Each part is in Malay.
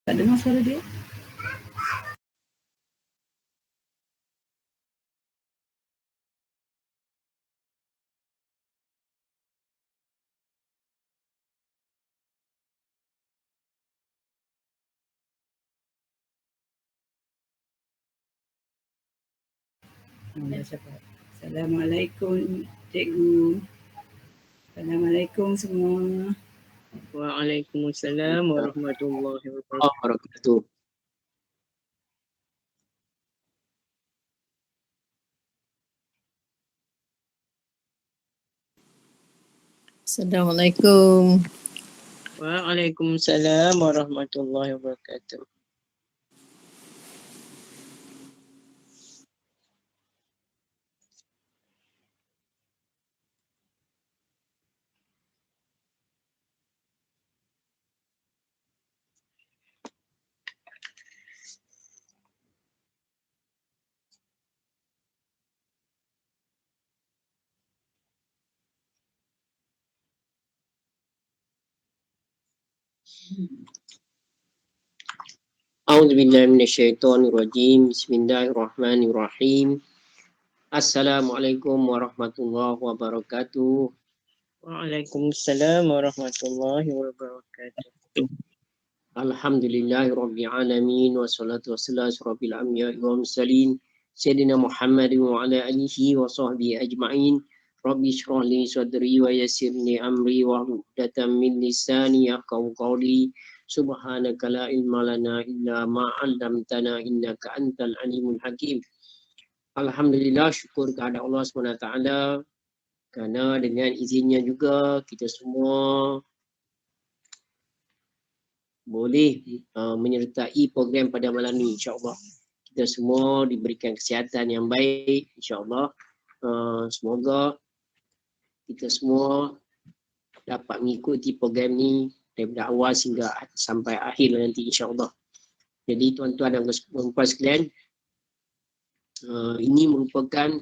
Tak dengar suara dia. Dah cakap. Assalamualaikum cikgu. Assalamualaikum semua. Waalaikumsalam warahmatullahi wabarakatuh. wabarakatuh. Assalamualaikum. Waalaikumsalam warahmatullahi wabarakatuh. A'udzubillahi minasyaitonirrajim. Bismillahirrahmanirrahim. Assalamualaikum warahmatullahi wabarakatuh. Waalaikumsalam warahmatullahi wabarakatuh. Alhamdulillahirabbil alamin wassalatu wassalamu ala rabbil anbiya'i wal mursalin sayyidina Muhammadin wa ala alihi wa sahbihi ajma'in. Rabbi shrah li sadri wa yassir li amri wa hlul min lisani yafqahu qawli. Subhanaka la ilma lana illa ma 'allamtana innaka antal alimul hakim. Alhamdulillah, syukur kepada Allah SWT kerana dengan izinnya juga kita semua boleh menyertai program pada malam ni, insyaAllah. Kita semua diberikan kesihatan yang baik, insyaAllah. Semoga kita semua dapat mengikuti program ni daripada awal sehingga sampai akhir nanti, insyaAllah. Jadi tuan-tuan dan puan-puan sekalian, ini merupakan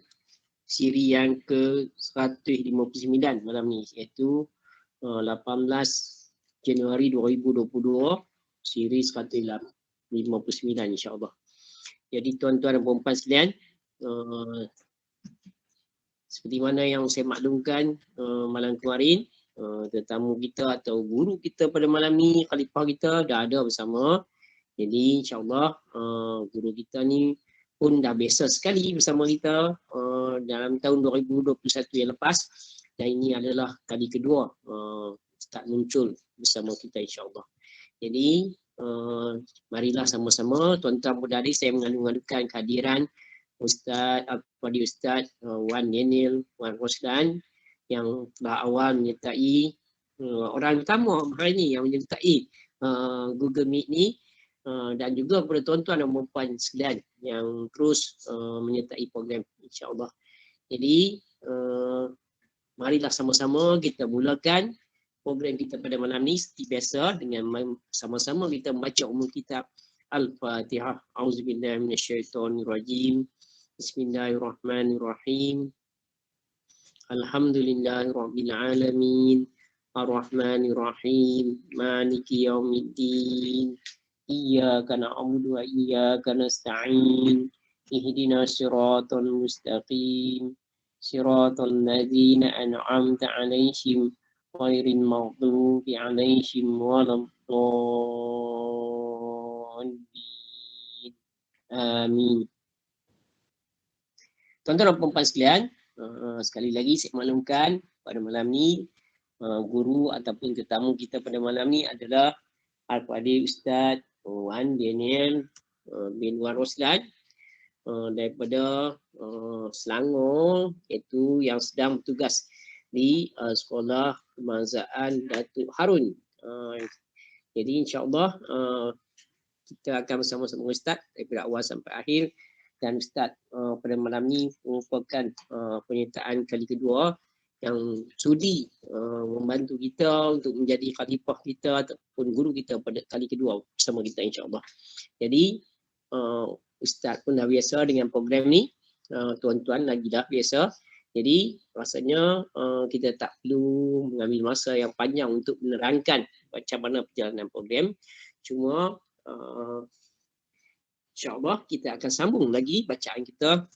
siri yang ke-159 malam ni, iaitu 18 Januari 2022, siri 159 insyaAllah. Jadi tuan-tuan dan puan-puan sekalian, seperti mana yang saya maklumkan malam kemarin, tetamu kita atau guru kita pada malam ni, khalifah kita dah ada bersama. Jadi insyaAllah guru kita ni pun dah biasa sekali bersama kita dalam tahun 2021 yang lepas, dan ini adalah kali kedua Ustaz muncul bersama kita, insyaAllah. Jadi marilah sama-sama tuan-tuan berdari, saya mengalu-alukan kehadiran Ustaz Al-Fadhil Ustaz Wan Daniel Wan Roslan yang telah awal menyertai orang utama hari ini yang menyertai Google Meet ni, dan juga kepada tuan-tuan dan puan sekalian yang terus menyertai program, insyaAllah. Jadi marilah sama-sama kita mulakan program kita pada malam ni seperti biasa dengan sama-sama kita membaca umul kitab Al-Fatihah. A'udzubillahi minasyaitonirrajim. Bismillahirrahmanirrahim. Alhamdulillahirabbil alamin. Ar-Rahmanirrahim. Maliki yaumiddin. Iyyaka na'budu wa iyyaka nasta'in. Ihdinas siratal mustaqim. Siratal ladzina an'amta 'alaihim ghairil maghdubi 'alaihim waladdallin. Amin. Tuan-tuan dan puan-puan sekalian, sekali lagi saya maklumkan pada malam ni guru ataupun tetamu kita pada malam ni adalah Al-Fadhil Ustaz Wan Daniel bin Wan Roslan daripada Selangor, iaitu yang sedang bertugas di Sekolah Kemansaan Datuk Harun. Jadi insyaAllah kita akan bersama-sama Ustaz daripada awal sampai akhir, dan Ustaz pada malam ni merupakan penyertaan kali kedua yang sudi membantu kita untuk menjadi khalifah kita ataupun guru kita pada kali kedua bersama kita, insyaAllah. Jadi Ustaz pun dah biasa dengan program ni, tuan-tuan lagi dah biasa. Jadi rasanya kita tak perlu mengambil masa yang panjang untuk menerangkan macam mana perjalanan program. Cuma InsyaAllah kita akan sambung lagi bacaan kita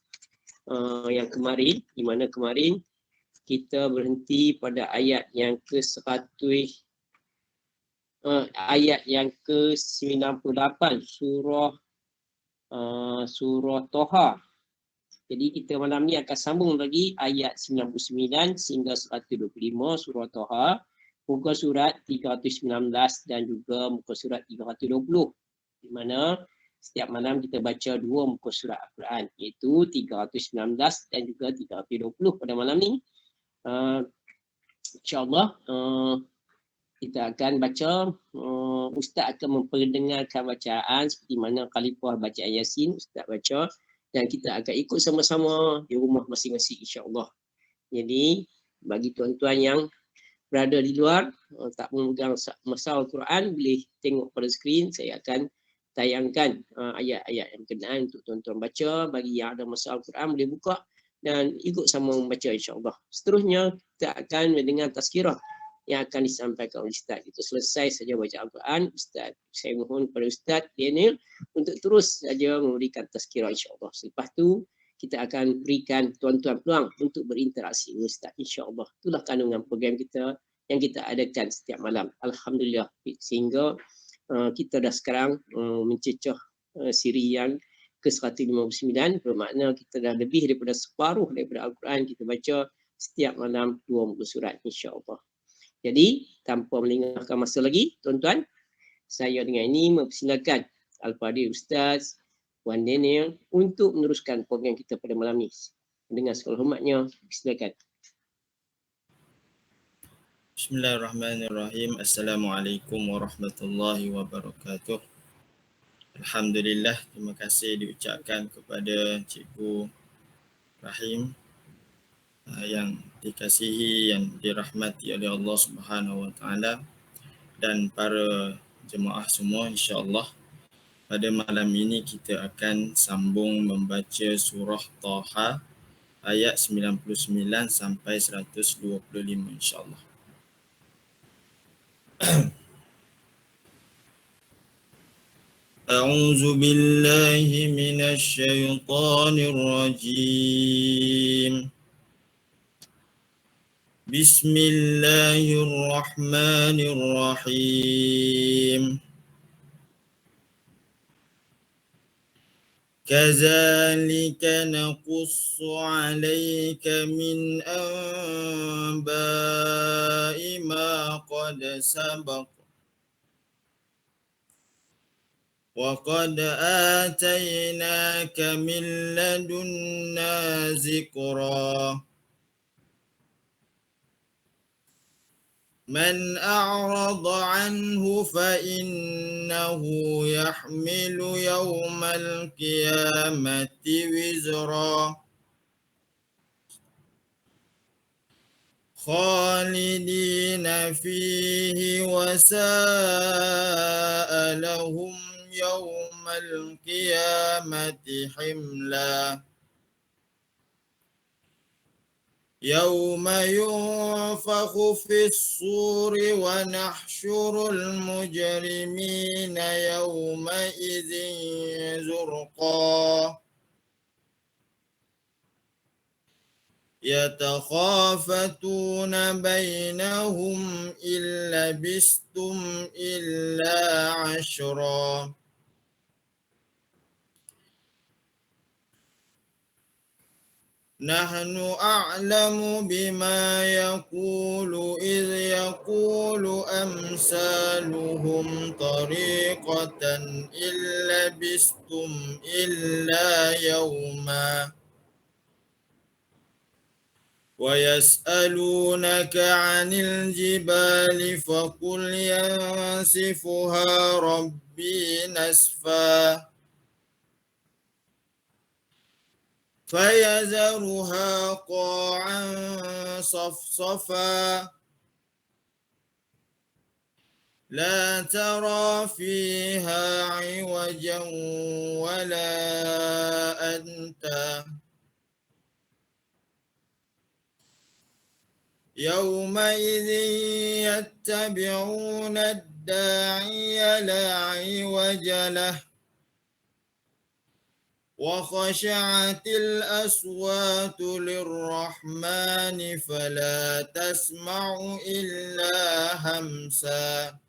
yang kemarin, di mana kemarin kita berhenti pada ayat yang ke-100, ayat yang ke-98 surah Toha. Jadi kita malam ni akan sambung lagi ayat 99 sehingga 125 surah Toha, muka surat 319 dan juga muka surat 320. Di mana setiap malam kita baca dua muka surat Al-Quran, iaitu 319 dan juga 320 pada malam ni. InsyaAllah kita akan baca, Ustaz akan memperdengarkan bacaan seperti mana Khalifah bacaan Yasin, Ustaz baca, dan kita akan ikut sama-sama di rumah masing-masing insya-Allah. Jadi bagi tuan-tuan yang berada di luar, tak memegang masal Al-Quran, boleh tengok pada skrin. Saya akan tayangkan ayat-ayat yang berkenaan untuk tuan-tuan baca. Bagi yang ada masal Al-Quran boleh buka dan ikut sama membaca insya-Allah. Seterusnya kita akan mendengar tazkirah yang akan disampaikan oleh Ustaz. Itu selesai saja baca Al-Quran, Ustaz, saya mohon kepada Ustaz Daniel untuk terus saja memberikan tazkirah insya-Allah. Selepas tu kita akan berikan tuan-tuan peluang untuk berinteraksi dengan Ustaz insya-Allah. Itulah kandungan program kita yang kita adakan setiap malam. Alhamdulillah, sehingga kita dah sekarang mencecah siri yang ke-159, bermakna kita dah lebih daripada separuh daripada Al-Quran kita baca setiap malam 2 muka surat insya-Allah. Jadi tanpa melengahkan masa lagi, tuan-tuan, saya dengan ini mempersilakan Al-Fadhil Ustaz Wan Daniel untuk meneruskan program kita pada malam ni. Dengan segala hormatnya, silakan. Bismillahirrahmanirrahim. Assalamualaikum warahmatullahi wabarakatuh. Alhamdulillah, terima kasih diucapkan kepada Cikgu Rahim yang dikasihi, yang dirahmati oleh Allah Subhanahu Wa Taala, dan para jemaah semua. InsyaAllah pada malam ini kita akan sambung membaca surah Taha ayat 99 sampai 125 insyaAllah. A'udzu billahi minasy syaithanir rajim. Bismillahirrahmanirrahim. Kadzalika naqussu 'alaika min anba'i ma qad sabaq wa qad atainaka min ladunna zikra. Man a'rada anhu fa innahu yahmilu yawmal qiyamati wizra khalidina fihi wa sa'a lahum yawmal qiyamati himla. Yawma yunfakhu fis suri wa nahsyurul mujrimina yawma idzin zurqa. Yatakhafatuna bainahum illa bistum illa 'ashra. Nahnu a'lamu bima yaqulu idh yaqulu amsaluhum tariqatan illa bistum illa yawma. Wa yas'alunaka 'anil jibali faqul yansifuha rabbi nasfa. فيذرها قاعا صفصفا لا ترى فيها عوجا ولا أمتا يومئذ يتبعون الداعي لا عوج له وخشعت الأصوات للرحمن فلا تسمع إلا همسا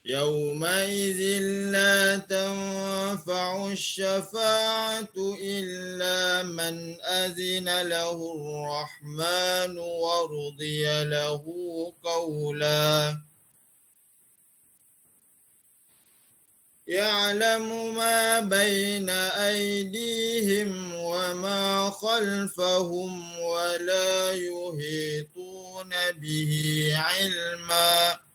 يومئذ لا تنفع الشفاعة إلا من أذن له الرحمن ورضي له قولا يعلم ما بين أيديهم وما خلفهم ولا يحيطون به علما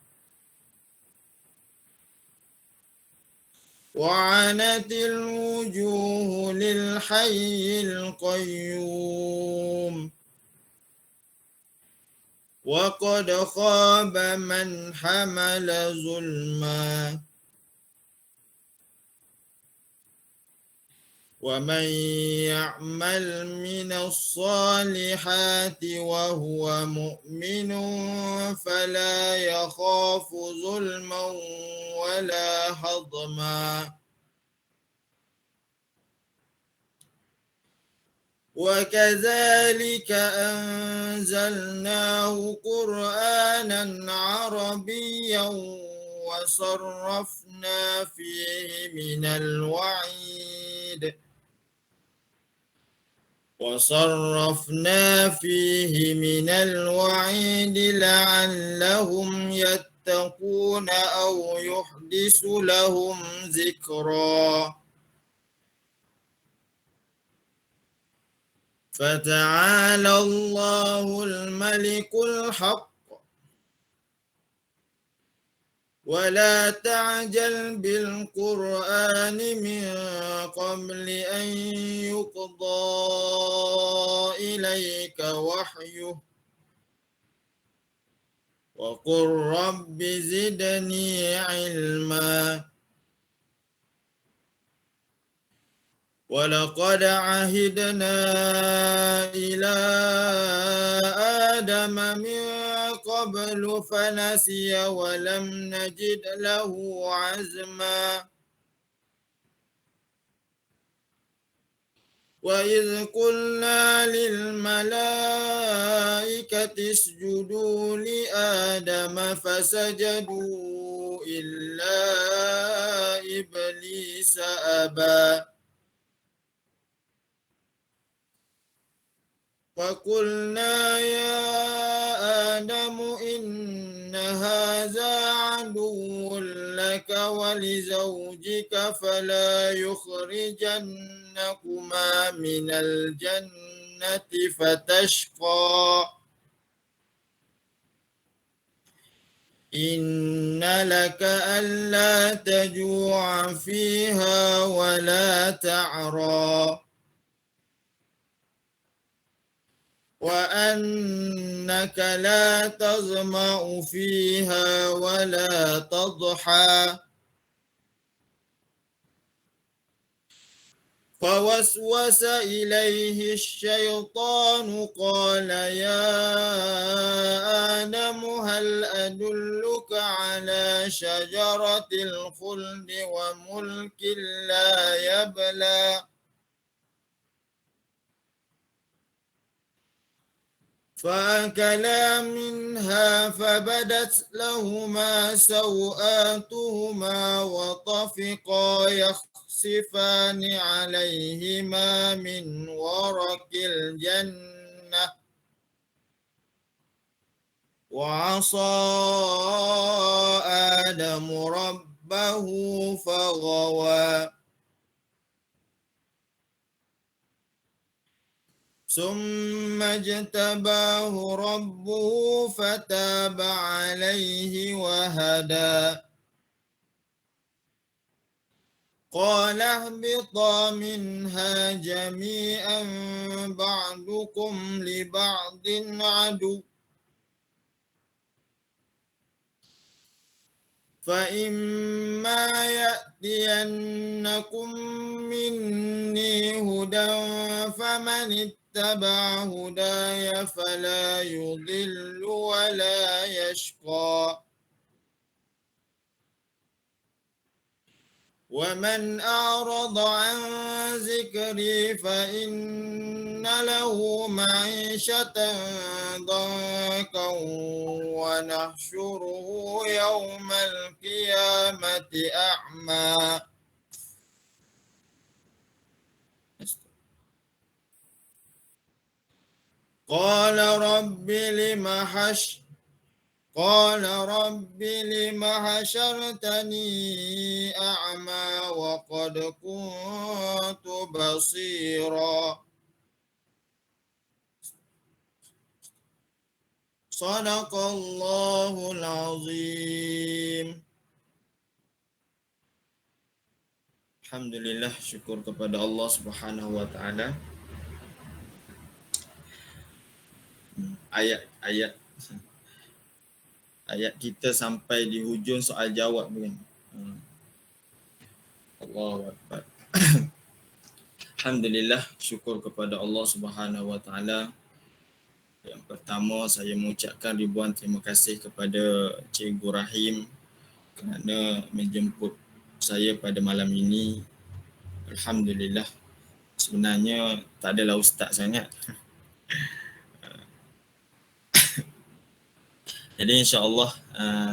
وعنت الوجوه للحي القيوم وقد خاب من حمل ظلما ومن يعمل من الصالحات وهو مؤمن فلا يخاف ظلما ولا هضما وكذلك أنزلناه قرآنا عربيا وصرفنا فيه من الوعيد لعلهم يتقون أو يحدث لهم ذكرا فتعالى الله الملك الحق ولا تعجل بالقرآن من قبل أن يقضى إليك وحيه وقل رب زدني علما ولقد عهدنا إلى آدم من قبل فنسي ولم نجد له عزما وإذ قلنا للملائكة اسجدوا لآدم فسجدوا إلا إبليس أبى فقلنا يا آدم إن هذا عدو لك ولزوجك فلا يخرجنكما من الجنة فتشقى إن لك ألا تجوع فيها ولا تعرى وأنك لا تظمأ فيها ولا تضحى فوسوس إليه الشيطان قال يا آدم هل أدلك على شجرة الخلد وملك لا يبلى فأكلا منها فبدت لهما سوآتهما وطفقا يخصفان عليهما من ورق الجنة وعصى آدم ربه فغوى ثم اجتباه ربه فتاب عليه وهدى قال اهبطا منها جميعا بعضكم لبعض عدو فإما يأتينكم مني هدى فمن اتبع هداي فلا يضل ولا يشقى ومن أعرض عن ذكري فإن له معيشة ضنكا ونحشره يوم القيامة أعمى قال رب لم حشرتني أعمى وقد كنت بصيرا صدق الله العظيم. Alhamdulillah, syukur kepada Allah Subhanahu wa taala. Ayat kita sampai di hujung soal jawab kan. Allahu akbar. Alhamdulillah, syukur kepada Allah Subhanahu wa taala. Yang pertama, saya mengucapkan ribuan terima kasih kepada Cikgu Rahim kerana menjemput saya pada malam ini. Alhamdulillah. Sebenarnya tak adalah ustaz sangat. Jadi insya-Allah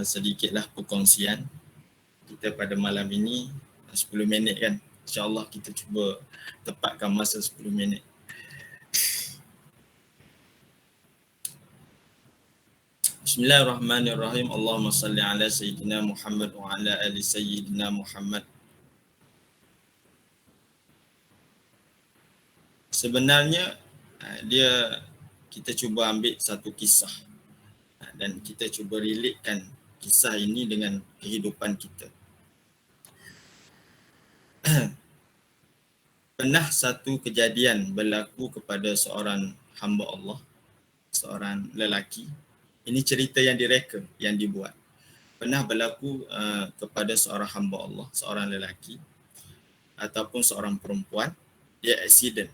sedikitlah perkongsian kita pada malam ini, 10 minit kan. InsyaAllah kita cuba tepatkan masa 10 minit. Bismillahirrahmanirrahim. Allahumma salli ala Sayyidina Muhammad wa ala ali Sayyidina Muhammad. Sebenarnya kita cuba ambil satu kisah dan kita cuba relatekan kisah ini dengan kehidupan kita. Pernah satu kejadian berlaku kepada seorang hamba Allah, seorang lelaki. Ini cerita yang direka, yang dibuat. Pernah berlaku kepada seorang hamba Allah, seorang lelaki ataupun seorang perempuan, dia aksiden.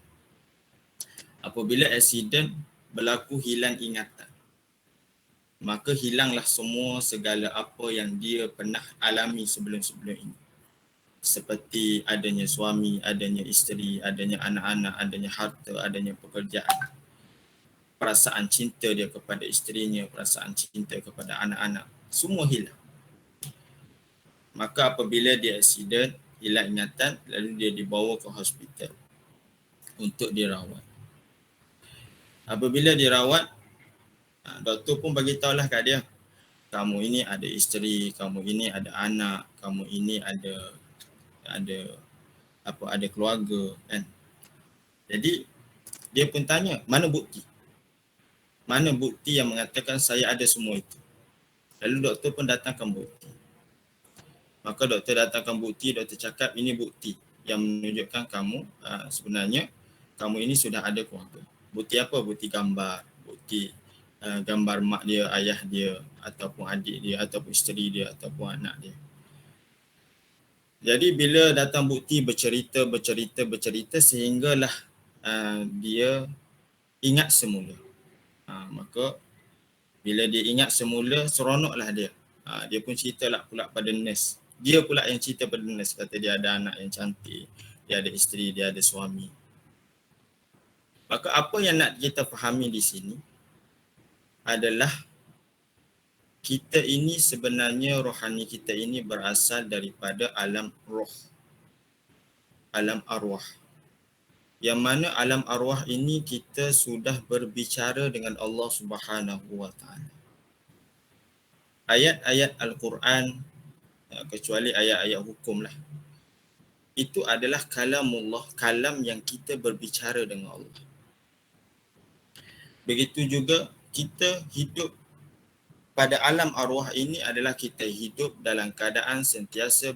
Apabila aksiden berlaku hilang ingatan, maka hilanglah semua segala apa yang dia pernah alami sebelum-sebelum ini. Seperti adanya suami, adanya isteri, adanya anak-anak, adanya harta, adanya pekerjaan. Perasaan cinta dia kepada isterinya, perasaan cinta kepada anak-anak, semua hilang. Maka apabila dia aksiden, hilang ingatan, lalu dia dibawa ke hospital untuk dirawat. Apabila dirawat, doktor pun bagi tahulah kat dia, kamu ini ada isteri, kamu ini ada anak, kamu ini ada keluarga kan. Jadi dia pun tanya, mana bukti? Mana bukti yang mengatakan saya ada semua itu? Lalu doktor pun datangkan bukti. Maka doktor datangkan bukti, doktor cakap ini bukti yang menunjukkan kamu sebenarnya kamu ini sudah ada keluarga. Bukti apa? Bukti gambar, bukti gambar mak dia, ayah dia, ataupun adik dia, ataupun isteri dia, ataupun anak dia. Jadi bila datang bukti bercerita sehinggalah dia ingat semula. Maka bila dia ingat semula, seronoklah dia. Dia pun ceritalah pula pada nurse. Dia pula yang cerita pada nurse, kata dia ada anak yang cantik, dia ada isteri, dia ada suami. Maka apa yang nak kita fahami di sini adalah kita ini sebenarnya rohani kita ini berasal daripada alam roh, alam arwah. Yang mana alam arwah ini kita sudah berbicara dengan Allah Subhanahu wa taala. Ayat-ayat Al-Quran, kecuali ayat-ayat hukum lah, itu adalah kalamullah, kalam yang kita berbicara dengan Allah. Begitu juga kita hidup pada alam arwah ini adalah kita hidup dalam keadaan sentiasa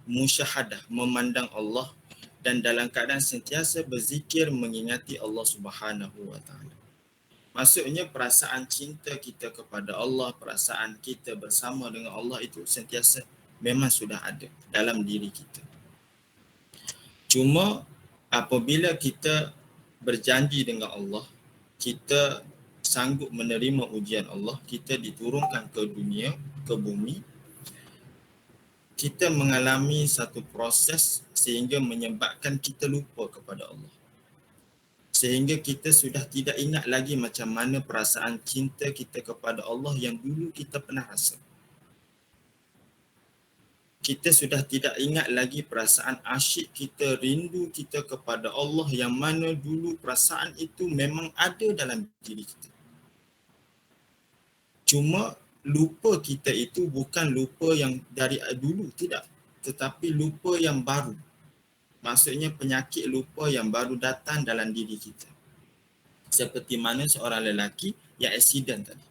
musyahadah, memandang Allah, dan dalam keadaan sentiasa berzikir mengingati Allah Subhanahu wa taala. Maksudnya perasaan cinta kita kepada Allah, perasaan kita bersama dengan Allah itu sentiasa memang sudah ada dalam diri kita. Cuma apabila kita berjanji dengan Allah, kita sanggup menerima ujian Allah, kita diturunkan ke dunia, ke bumi, kita mengalami satu proses sehingga menyebabkan kita lupa kepada Allah. Sehingga kita sudah tidak ingat lagi macam mana perasaan cinta kita kepada Allah yang dulu kita pernah rasa. Kita sudah tidak ingat lagi perasaan asyik kita, rindu kita kepada Allah yang mana dulu perasaan itu memang ada dalam diri kita. Cuma lupa kita itu bukan lupa yang dari dulu, tidak. Tetapi lupa yang baru. Maksudnya penyakit lupa yang baru datang dalam diri kita. Seperti mana seorang lelaki yang aksiden tadi.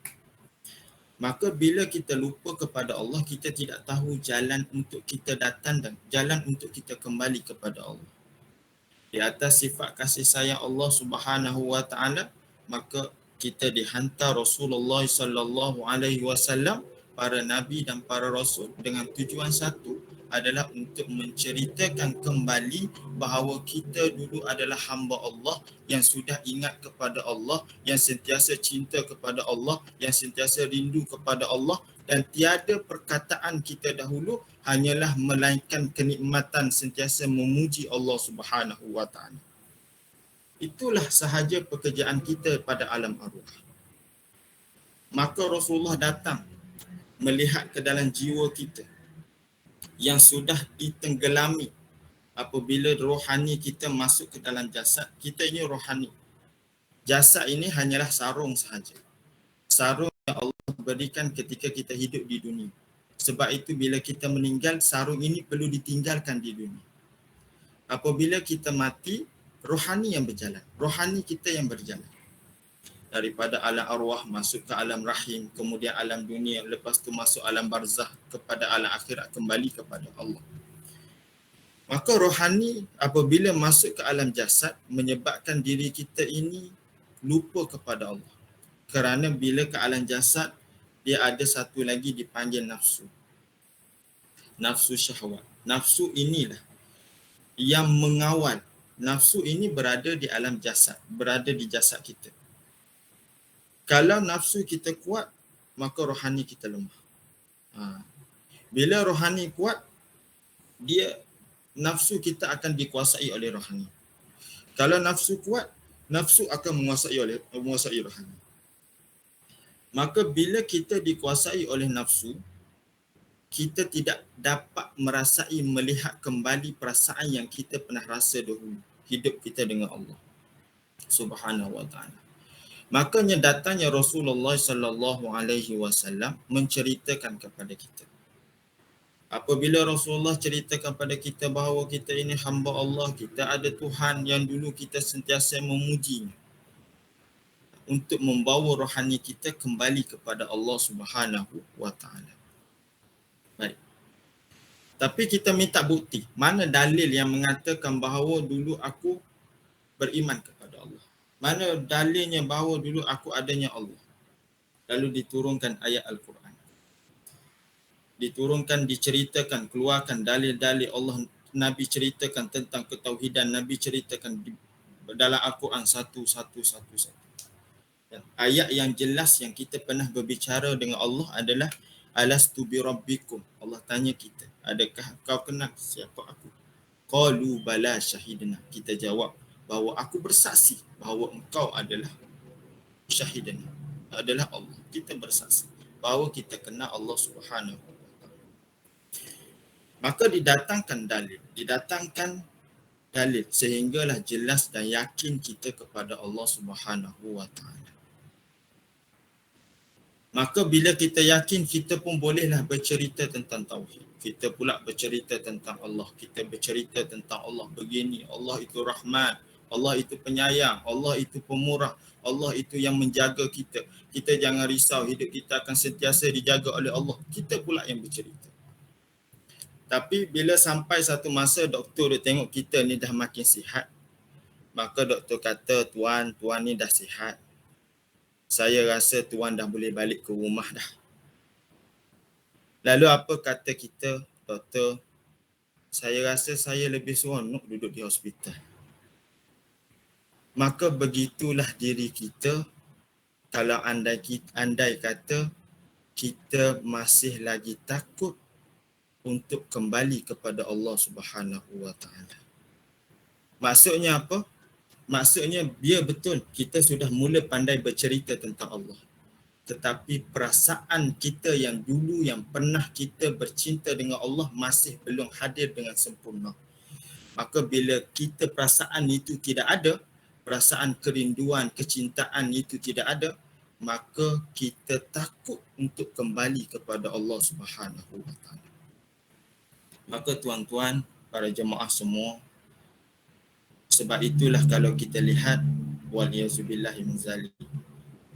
Maka bila kita lupa kepada Allah, kita tidak tahu jalan untuk kita datang dan jalan untuk kita kembali kepada Allah. Di atas sifat kasih sayang Allah Subhanahu wa taala, maka kita dihantar Rasulullah sallallahu alaihi wasallam, para nabi dan para rasul dengan tujuan satu adalah untuk menceritakan kembali bahawa kita dulu adalah hamba Allah yang sudah ingat kepada Allah, yang sentiasa cinta kepada Allah, yang sentiasa rindu kepada Allah, dan tiada perkataan kita dahulu hanyalah melainkan kenikmatan sentiasa memuji Allah Subhanahu wa taala. Itulah sahaja pekerjaan kita pada alam arwah. Maka Rasulullah datang melihat ke dalam jiwa kita yang sudah ditenggelami apabila rohani kita masuk ke dalam jasad. Kita ini rohani. Jasad ini hanyalah sarung sahaja. Sarung yang Allah berikan ketika kita hidup di dunia. Sebab itu bila kita meninggal, sarung ini perlu ditinggalkan di dunia. Apabila kita mati, rohani yang berjalan. Rohani kita yang berjalan. Daripada alam arwah masuk ke alam rahim, kemudian alam dunia, lepas tu masuk alam barzah, kepada alam akhirat, kembali kepada Allah. Maka rohani apabila masuk ke alam jasad, menyebabkan diri kita ini lupa kepada Allah. Kerana bila ke alam jasad, dia ada satu lagi dipanggil nafsu. Nafsu syahwat. Nafsu inilah yang mengawal. Nafsu ini berada di alam jasad, berada di jasad kita. Kalau nafsu kita kuat, maka rohani kita lemah. Bila rohani kuat, nafsu kita akan dikuasai oleh rohani. Kalau nafsu kuat, nafsu akan menguasai rohani. Maka bila kita dikuasai oleh nafsu, kita tidak dapat merasai, melihat kembali perasaan yang kita pernah rasa dahulu hidup kita dengan Allah Subhanahu wa taala. Makanya datangnya Rasulullah sallallahu alaihi wasallam menceritakan kepada kita. Apabila Rasulullah ceritakan kepada kita bahawa kita ini hamba Allah, kita ada Tuhan yang dulu kita sentiasa memujinya, untuk membawa rohani kita kembali kepada Allah Subhanahu wa taala. Baik. Tapi kita minta bukti. Mana dalil yang mengatakan bahawa dulu aku beriman kepada Allah? Mana dalilnya bahawa dulu aku adanya Allah? Lalu diturunkan ayat Al-Quran. Diturunkan, diceritakan, keluarkan dalil-dalil Allah. Nabi ceritakan tentang ketauhidan. Nabi ceritakan dalam Al-Quran satu. Ayat yang jelas yang kita pernah berbicara dengan Allah adalah alastu bi rabbikum. Allah tanya kita, adakah kau kenal siapa aku? Qalu bala syahidna. Kita jawab bahawa aku bersaksi bahawa engkau adalah syahidna, adalah Allah. Kita bersaksi bahawa kita kenal Allah Subhanahu wa taala. Maka didatangkan dalil sehinggalah jelas dan yakin kita kepada Allah Subhanahu wa taala. Maka bila kita yakin, kita pun bolehlah bercerita tentang tauhid. Kita pula bercerita tentang Allah. Kita bercerita tentang Allah begini. Allah itu Rahman. Allah itu penyayang. Allah itu pemurah. Allah itu yang menjaga kita. Kita jangan risau. Hidup kita akan sentiasa dijaga oleh Allah. Kita pula yang bercerita. Tapi bila sampai satu masa doktor dia tengok kita ni dah makin sihat. Maka doktor kata, tuan ni dah sihat. Saya rasa tuan dah boleh balik ke rumah dah. Lalu apa kata kita? Doktor, saya rasa saya lebih seronok duduk di hospital. maka begitulah diri kita kalau andai kata kita masih lagi takut untuk kembali kepada Allah Subhanahu wa taala. Maksudnya apa? Maksudnya dia betul kita sudah mula pandai bercerita tentang Allah. Tetapi perasaan kita yang dulu yang pernah kita bercinta dengan Allah masih belum hadir dengan sempurna. Maka bila kita perasaan itu tidak ada, perasaan kerinduan, kecintaan itu tidak ada, maka kita takut untuk kembali kepada Allah Subhanahu wa taala. Maka tuan-tuan, para jemaah semua, sebab itulah kalau kita lihat waliyazubillahi min zalik,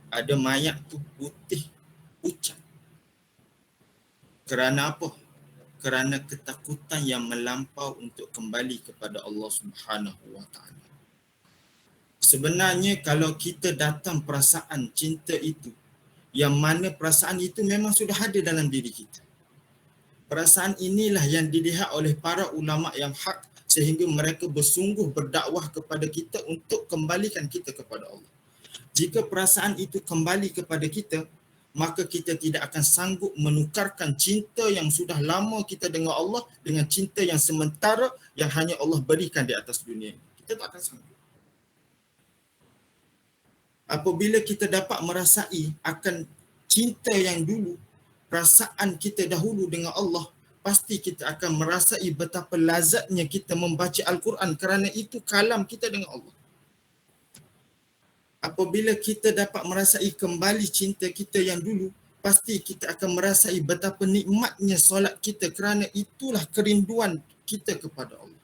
ada mayat tu putih pucat. Kerana apa? Kerana ketakutan yang melampau untuk kembali kepada Allah Subhanahu wa taala. Sebenarnya kalau kita datang perasaan cinta itu, yang mana perasaan itu memang sudah ada dalam diri kita. Perasaan inilah yang dilihat oleh para ulama yang hak sehingga mereka bersungguh berdakwah kepada kita untuk kembalikan kita kepada Allah. Jika perasaan itu kembali kepada kita, maka kita tidak akan sanggup menukarkan cinta yang sudah lama kita dengan Allah dengan cinta yang sementara yang hanya Allah berikan di atas dunia ini. Kita tak akan sanggup. Apabila kita dapat merasai akan cinta yang dulu, perasaan kita dahulu dengan Allah, pasti kita akan merasai betapa lazatnya kita membaca Al-Quran kerana itu kalam kita dengan Allah. Apabila kita dapat merasai kembali cinta kita yang dulu, pasti kita akan merasai betapa nikmatnya solat kita kerana itulah kerinduan kita kepada Allah.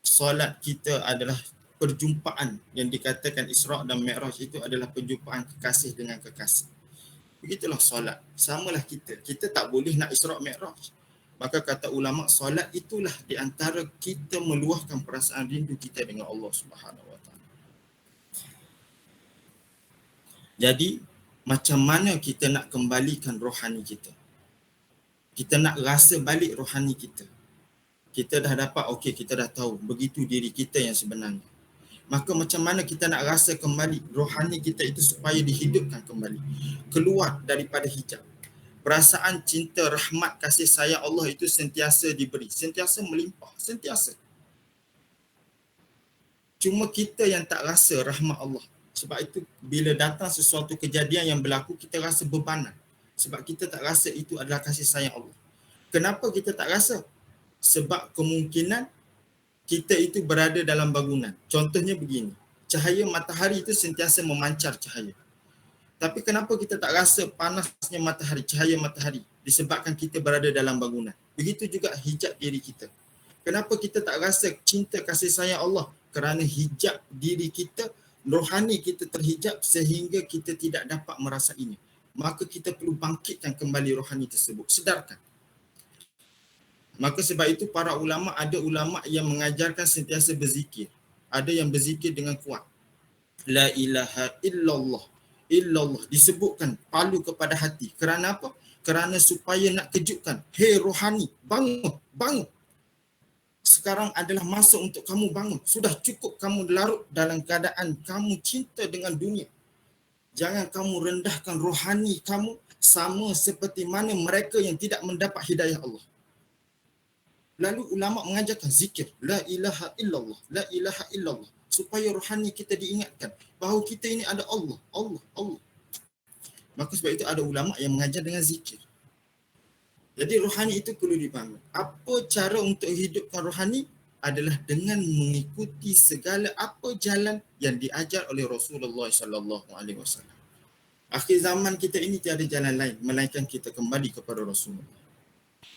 Solat kita adalah perjumpaan yang dikatakan Isra' dan Mi'raj itu adalah perjumpaan kekasih dengan kekasih. Begitulah solat. Samalah kita. Kita tak boleh nak Isra' Mi'raj. Maka kata ulama, solat itulah di antara kita meluahkan perasaan rindu kita dengan Allah Subhanahu wa taala. Jadi, macam mana kita nak kembalikan rohani kita? Kita nak rasa balik rohani kita. Kita dah dapat, okey, kita dah tahu begitu diri kita yang sebenarnya. Maka macam mana kita nak rasa kembali rohani kita itu supaya dihidupkan kembali, keluar daripada hijab. Perasaan cinta, rahmat, kasih sayang Allah itu sentiasa diberi, sentiasa melimpah, sentiasa. Cuma kita yang tak rasa rahmat Allah. Sebab itu bila datang sesuatu kejadian yang berlaku, kita rasa bebanan. Sebab kita tak rasa itu adalah kasih sayang Allah. Kenapa kita tak rasa? Sebab kemungkinan kita itu berada dalam bangunan. Contohnya begini, cahaya matahari itu sentiasa memancar cahaya. Tapi kenapa kita tak rasa panasnya matahari, cahaya matahari? Disebabkan kita berada dalam bangunan. Begitu juga hijab diri kita. Kenapa kita tak rasa cinta kasih sayang Allah? Kerana hijab diri kita, rohani kita terhijab sehingga kita tidak dapat merasainya. Maka kita perlu bangkitkan kembali rohani tersebut. Sedarkan. Maka sebab itu para ulama, ada ulama yang mengajarkan sentiasa berzikir. Ada yang berzikir dengan kuat. La ilaha illallah. Illallah disebutkan palu kepada hati. Kerana apa? Kerana supaya nak kejutkan. Hei rohani, bangun, bangun. Sekarang adalah masa untuk kamu bangun. Sudah cukup kamu larut dalam keadaan kamu cinta dengan dunia. Jangan kamu rendahkan rohani kamu sama seperti mana mereka yang tidak mendapat hidayah Allah. Lalu ulama mengajarkan zikir. La ilaha illallah. La ilaha illallah. Supaya rohani kita diingatkan bahawa kita ini ada Allah. Allah. Allah. Maka sebab itu ada ulama yang mengajar dengan zikir. Jadi rohani itu perlu dibangun. Apa cara untuk hidupkan rohani? Adalah dengan mengikuti segala apa jalan yang diajar oleh Rasulullah SAW. Akhir zaman kita ini tiada jalan lain melainkan kita kembali kepada Rasulullah.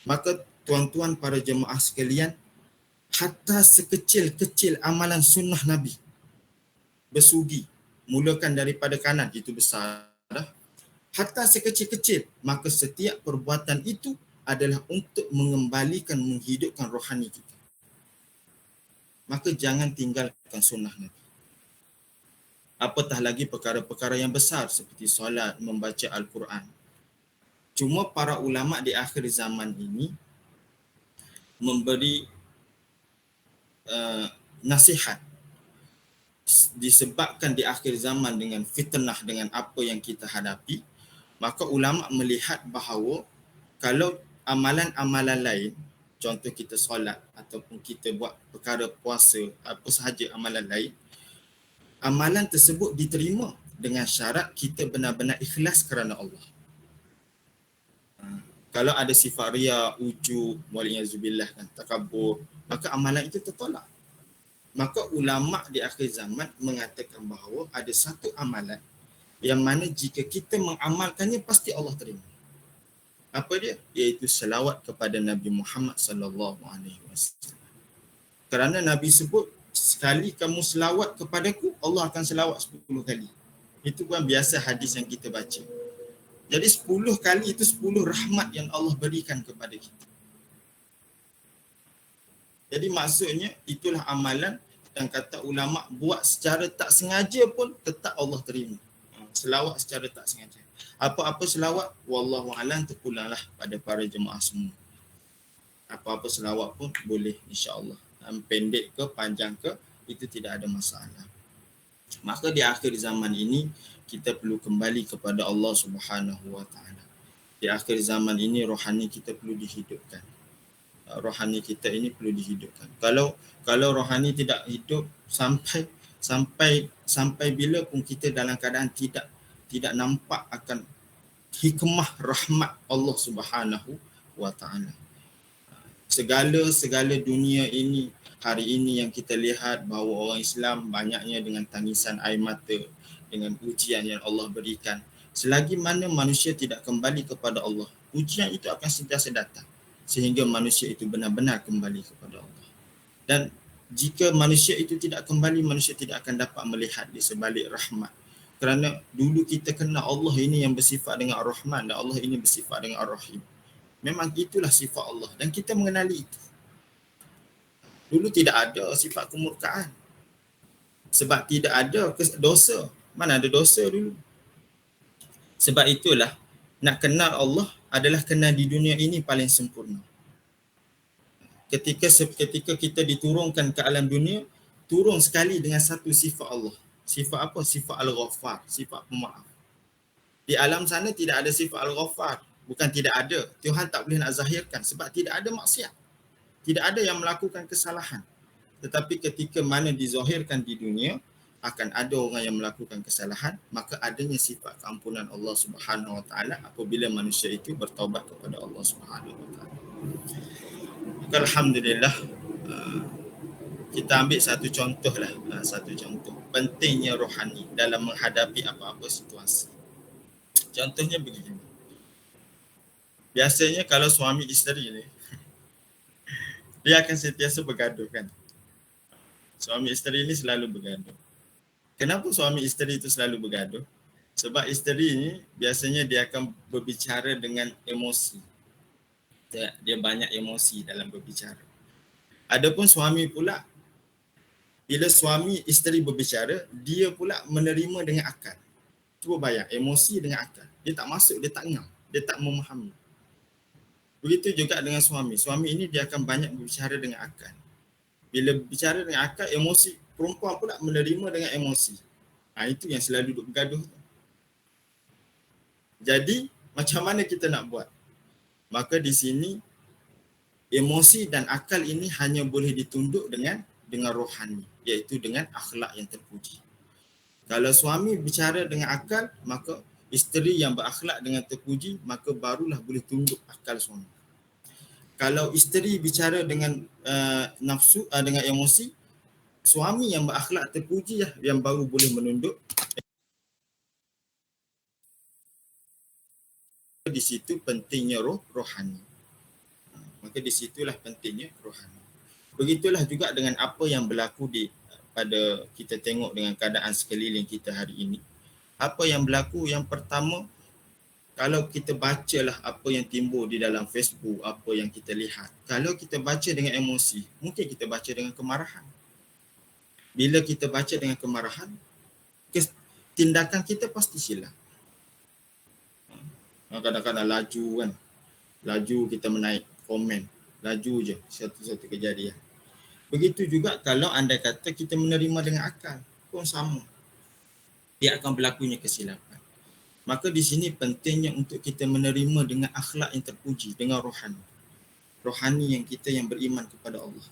Maka tuan-tuan para jemaah sekalian, hatta sekecil-kecil amalan sunnah Nabi, bersugi, mulakan daripada kanan, itu besar dah. Hatta sekecil-kecil, maka setiap perbuatan itu adalah untuk mengembalikan, menghidupkan rohani kita. Maka jangan tinggalkan sunnah Nabi. Apatah lagi perkara-perkara yang besar seperti solat, membaca Al-Quran. Cuma para ulama di akhir zaman ini memberi nasihat disebabkan di akhir zaman dengan fitnah dengan apa yang kita hadapi, maka ulama melihat bahawa kalau amalan-amalan lain, contoh kita solat ataupun kita buat perkara puasa, apa sahaja amalan lain, amalan tersebut diterima dengan syarat kita benar-benar ikhlas kerana Allah. Kalau ada sifat riya, ujub, waliyazubillah kan, takabur, maka amalan itu tertolak. Maka ulama di akhir zaman mengatakan bahawa ada satu amalan yang mana jika kita mengamalkannya pasti Allah terima. Apa dia? Iaitu selawat kepada Nabi Muhammad sallallahu alaihi wasallam. Kerana Nabi sebut, sekali kamu selawat kepadaku, Allah akan selawat 10 kali. Itu bukan biasa hadis yang kita baca. Jadi 10 kali itu 10 rahmat yang Allah berikan kepada kita. Jadi maksudnya itulah amalan yang kata ulama buat secara tak sengaja pun tetap Allah terima. Selawat secara tak sengaja. Apa-apa selawat, wallahu alam terpulanglah pada para jemaah semua. Apa-apa selawat pun boleh insya-Allah. Pendek ke panjang ke itu tidak ada masalah. Maka di akhir zaman ini kita perlu kembali kepada Allah Subhanahu wa taala. Di akhir zaman ini rohani kita perlu dihidupkan. Rohani kita ini perlu dihidupkan. Kalau rohani tidak hidup sampai bila pun kita dalam keadaan tidak nampak akan hikmah rahmat Allah Subhanahu wa taala. Segala dunia ini hari ini yang kita lihat bahawa orang Islam banyaknya dengan tangisan air mata, dengan ujian yang Allah berikan. Selagi mana manusia tidak kembali kepada Allah, ujian itu akan sentiasa datang sehingga manusia itu benar-benar kembali kepada Allah. Dan jika manusia itu tidak kembali, manusia tidak akan dapat melihat di sebalik rahmat. Kerana dulu kita kenal Allah ini yang bersifat dengan Ar-Rahman dan Allah ini bersifat dengan Ar-Rahim. Memang itulah sifat Allah dan kita mengenali itu. Dulu tidak ada sifat kemurkaan. Sebab tidak ada dosa. Mana ada dosa dulu? Sebab itulah nak kenal Allah adalah kenal di dunia ini paling sempurna. Ketika kita diturunkan ke alam dunia, turun sekali dengan satu sifat Allah. Sifat apa? Sifat Al-Ghaffar, sifat pemaaf. Di alam sana tidak ada sifat Al-Ghaffar. Bukan tidak ada. Tuhan tak boleh nak zahirkan sebab tidak ada maksiat. Tidak ada yang melakukan kesalahan. Tetapi ketika mana dizahirkan di dunia, akan ada orang yang melakukan kesalahan, maka adanya sifat keampunan Allah Subhanahu wa taala apabila manusia itu bertaubat kepada Allah Subhanahu wa taala. Alhamdulillah, kita ambil satu contoh pentingnya rohani dalam menghadapi apa-apa situasi. Contohnya begini. Biasanya kalau suami isteri ni dia akan sentiasa bergaduh kan. Suami isteri ni selalu bergaduh. Kenapa suami isteri itu selalu bergaduh? Sebab isteri ni biasanya dia akan berbicara dengan emosi. Dia banyak emosi dalam berbicara. Adapun suami pula, bila suami isteri berbicara, dia pula menerima dengan akal. Cuba bayang, emosi dengan akal. Dia tak masuk, dia tak ngam, dia tak memahami. Begitu juga dengan suami. Suami ini dia akan banyak berbicara dengan akal. Bila bicara dengan akal, emosi, perempuan pula menerima dengan emosi. Itu yang selalu duduk bergaduh. Jadi, macam mana kita nak buat? Maka di sini, emosi dan akal ini hanya boleh ditunduk dengan rohani, iaitu dengan akhlak yang terpuji. Kalau suami bicara dengan akal, maka isteri yang berakhlak dengan terpuji, maka barulah boleh tunduk akal suami. Kalau isteri bicara dengan nafsu, dengan emosi, suami yang berakhlak terpuji lah yang baru boleh menunduk. Di situ pentingnya rohani. Maka di situlah pentingnya rohani. Begitulah juga dengan apa yang berlaku pada kita tengok dengan keadaan sekeliling kita hari ini. Apa yang berlaku? Yang pertama, kalau kita bacalah apa yang timbul di dalam Facebook, apa yang kita lihat. Kalau kita baca dengan emosi, mungkin kita baca dengan kemarahan. Bila kita baca dengan kemarahan, tindakan kita pasti silap. Kadang-kadang laju kan. Laju kita menaik komen. Laju je satu-satu kejadian. Begitu juga kalau anda kata kita menerima dengan akal. pun sama. Dia akan berlakunya kesilapan. Maka di sini pentingnya untuk kita menerima dengan akhlak yang terpuji, dengan rohani. Rohani yang beriman kepada Allah.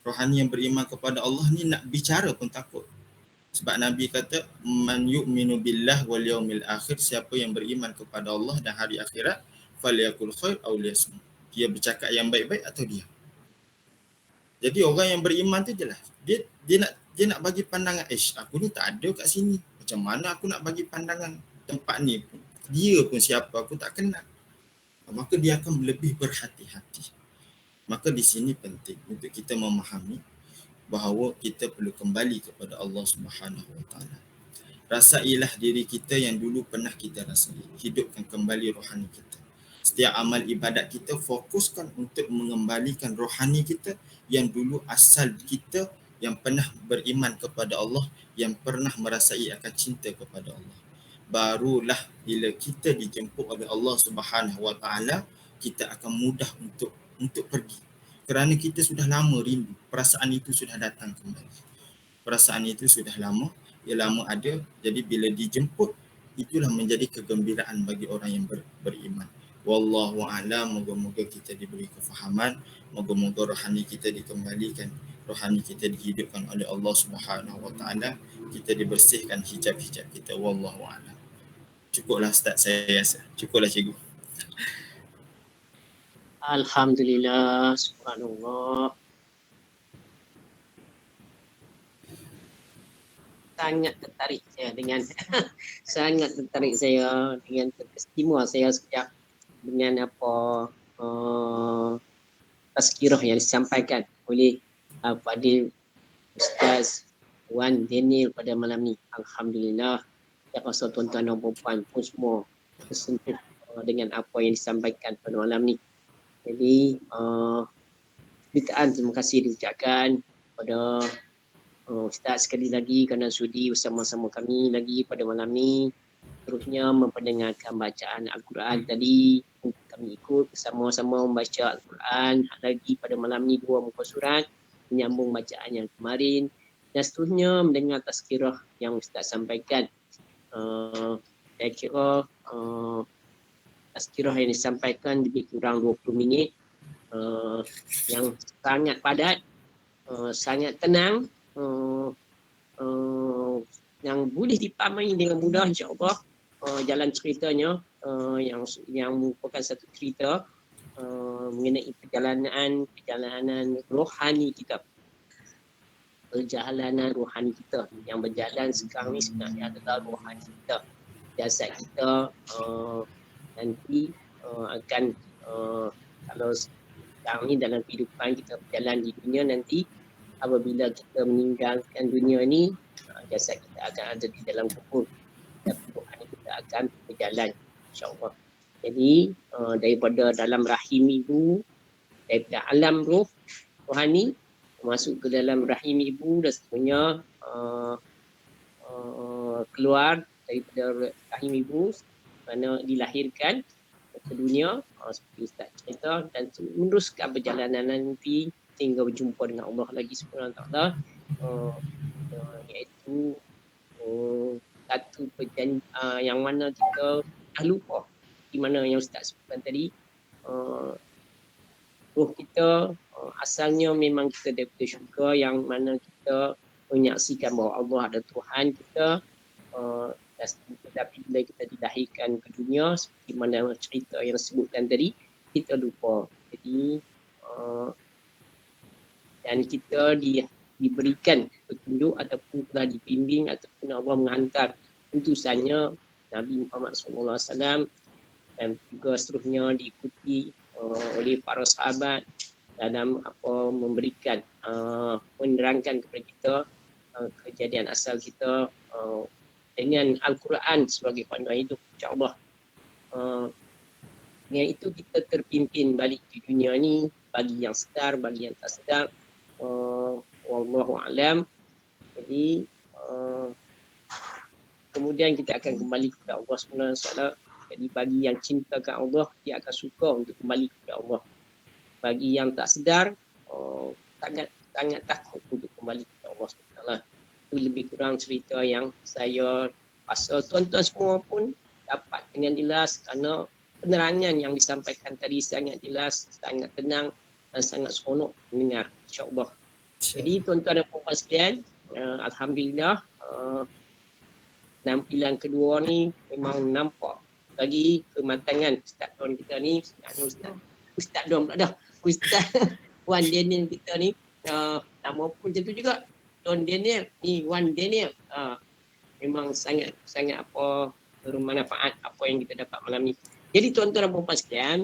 Rohani yang beriman kepada Allah ni nak bicara pun takut. Sebab Nabi kata, man yu'minu billah wal yaumil akhir, siapa yang beriman kepada Allah dan hari akhirat, falyakul khair aw liyasmut. Dia bercakap yang baik-baik atau dia. Jadi orang yang beriman tu jelas. Dia nak bagi pandangan, aku ni tak ada kat sini. Macam mana aku nak bagi pandangan tempat ni pun. Dia pun siapa aku tak kenal. Maka dia akan lebih berhati-hati. Maka di sini penting untuk kita memahami bahawa kita perlu kembali kepada Allah Subhanahu Wa Taala. Rasailah diri kita yang dulu pernah kita rasai. Hidupkan kembali rohani kita. Setiap amal ibadat kita fokuskan untuk mengembalikan rohani kita yang dulu asal kita, yang pernah beriman kepada Allah, yang pernah merasai akan cinta kepada Allah. Barulah bila kita dijemput oleh Allah Subhanahu Wa Taala, kita akan mudah untuk pergi. Kerana kita sudah lama rindu, perasaan itu sudah datang kembali. Perasaan itu sudah lama, ia lama ada, jadi bila dijemput, itulah menjadi kegembiraan bagi orang yang beriman. Wallahu a'lam, moga-moga kita diberi kefahaman, moga-moga rohani kita dikembalikan, rohani kita dihidupkan oleh Allah Subhanahu Wa Taala, kita dibersihkan hijab-hijab kita. Wallahu a'lam. Cukuplah Ustaz, saya rasa. Cukuplah cikgu. Alhamdulillah, subhanallah. Sangat tertarik saya dengan terkesima saya sekejap dengan apa tazkirah yang disampaikan oleh Fadil Ustaz Wan Daniel pada malam ni. Alhamdulillah, saya rasa tuan-tuan dan puan pun semua tersentuh dengan apa yang disampaikan pada malam ni. Jadi terima kasih diucapkan kepada Ustaz sekali lagi kerana sudi bersama-sama kami lagi pada malam ni, terusnya memperdengarkan bacaan Al-Quran tadi. Kami ikut bersama-sama membaca Al-Quran lagi pada malam ni 2 muka surat, menyambung bacaan yang kemarin, dan seterusnya mendengar tazkirah yang Ustaz sampaikan. Saya kira tazkirah yang disampaikan lebih kurang 20 minit, yang sangat padat, sangat tenang, yang boleh dipahami dengan mudah, insya-Allah. Jalan ceritanya yang merupakan satu cerita mengenai perjalanan rohani kita. Perjalanan rohani kita yang berjalan sekarang ni sebenarnya adalah rohani kita. Jasad kita nanti akan kalau sekarang ni dalam kehidupan kita berjalan di dunia, nanti apabila kita meninggalkan dunia ni, jasad kita akan ada di dalam kubur dan rohani kita akan berjalan, insya-Allah. Jadi daripada dalam rahim ibu, daripada alam roh rohani masuk ke dalam rahim ibu dan seterusnya keluar daripada rahim ibu kerana dilahirkan ke dunia, seperti Ustaz cerita, dan meneruskan perjalanan nanti sehingga berjumpa dengan Allah lagi Subhanahu Wa Taala, iaitu satu perjanjian yang mana kita dah lupa, di mana yang Ustaz sebutkan tadi, roh kita asalnya memang kita daripada syurga, yang mana kita menyaksikan bahawa Allah ada Tuhan kita, tetapi bila kita dilahirkan ke dunia, seperti mana cerita yang disebutkan tadi, kita lupa. Jadi dan kita diberikan petunjuk ataupun telah dibimbing ataupun Allah menghantar utusannya Nabi Muhammad SAW, dan juga seterusnya diikuti oleh para sahabat dalam memberikan menerangkan kepada kita kejadian asal kita dengan Al-Quran sebagai panduan hidup, insya-Allah. Dengan itu kita terpimpin balik di dunia ni, bagi yang sedar, bagi yang tak sedar, wallahu a'lam. Jadi kemudian kita akan kembali kepada Allah Subhanahu Wa Taala. Jadi bagi yang cintakan Allah, dia akan suka untuk kembali kepada Allah. Bagi yang tak sedar, sangat takut untuk kembali kepada Allah Subhanahu Wa Taala. Itu lebih kurang cerita yang saya rasa tuan-tuan semua pun dapat dengan jelas kerana penerangan yang disampaikan tadi sangat jelas, sangat tenang dan sangat seronok mendengar, insya-Allah. Jadi tuan-tuan dan puan sekalian, alhamdulillah penampilan kedua ni memang nampak lagi kematangan Ustaz Don kita ni, Ustaz Don pula dah, Ustaz Wan Daniel kita ni, nama pun macam tu juga, Don Daniel ni, Wan Daniel, memang sangat apa bermanfaat apa yang kita dapat malam ni. Jadi tuan-tuan dan puan sekalian,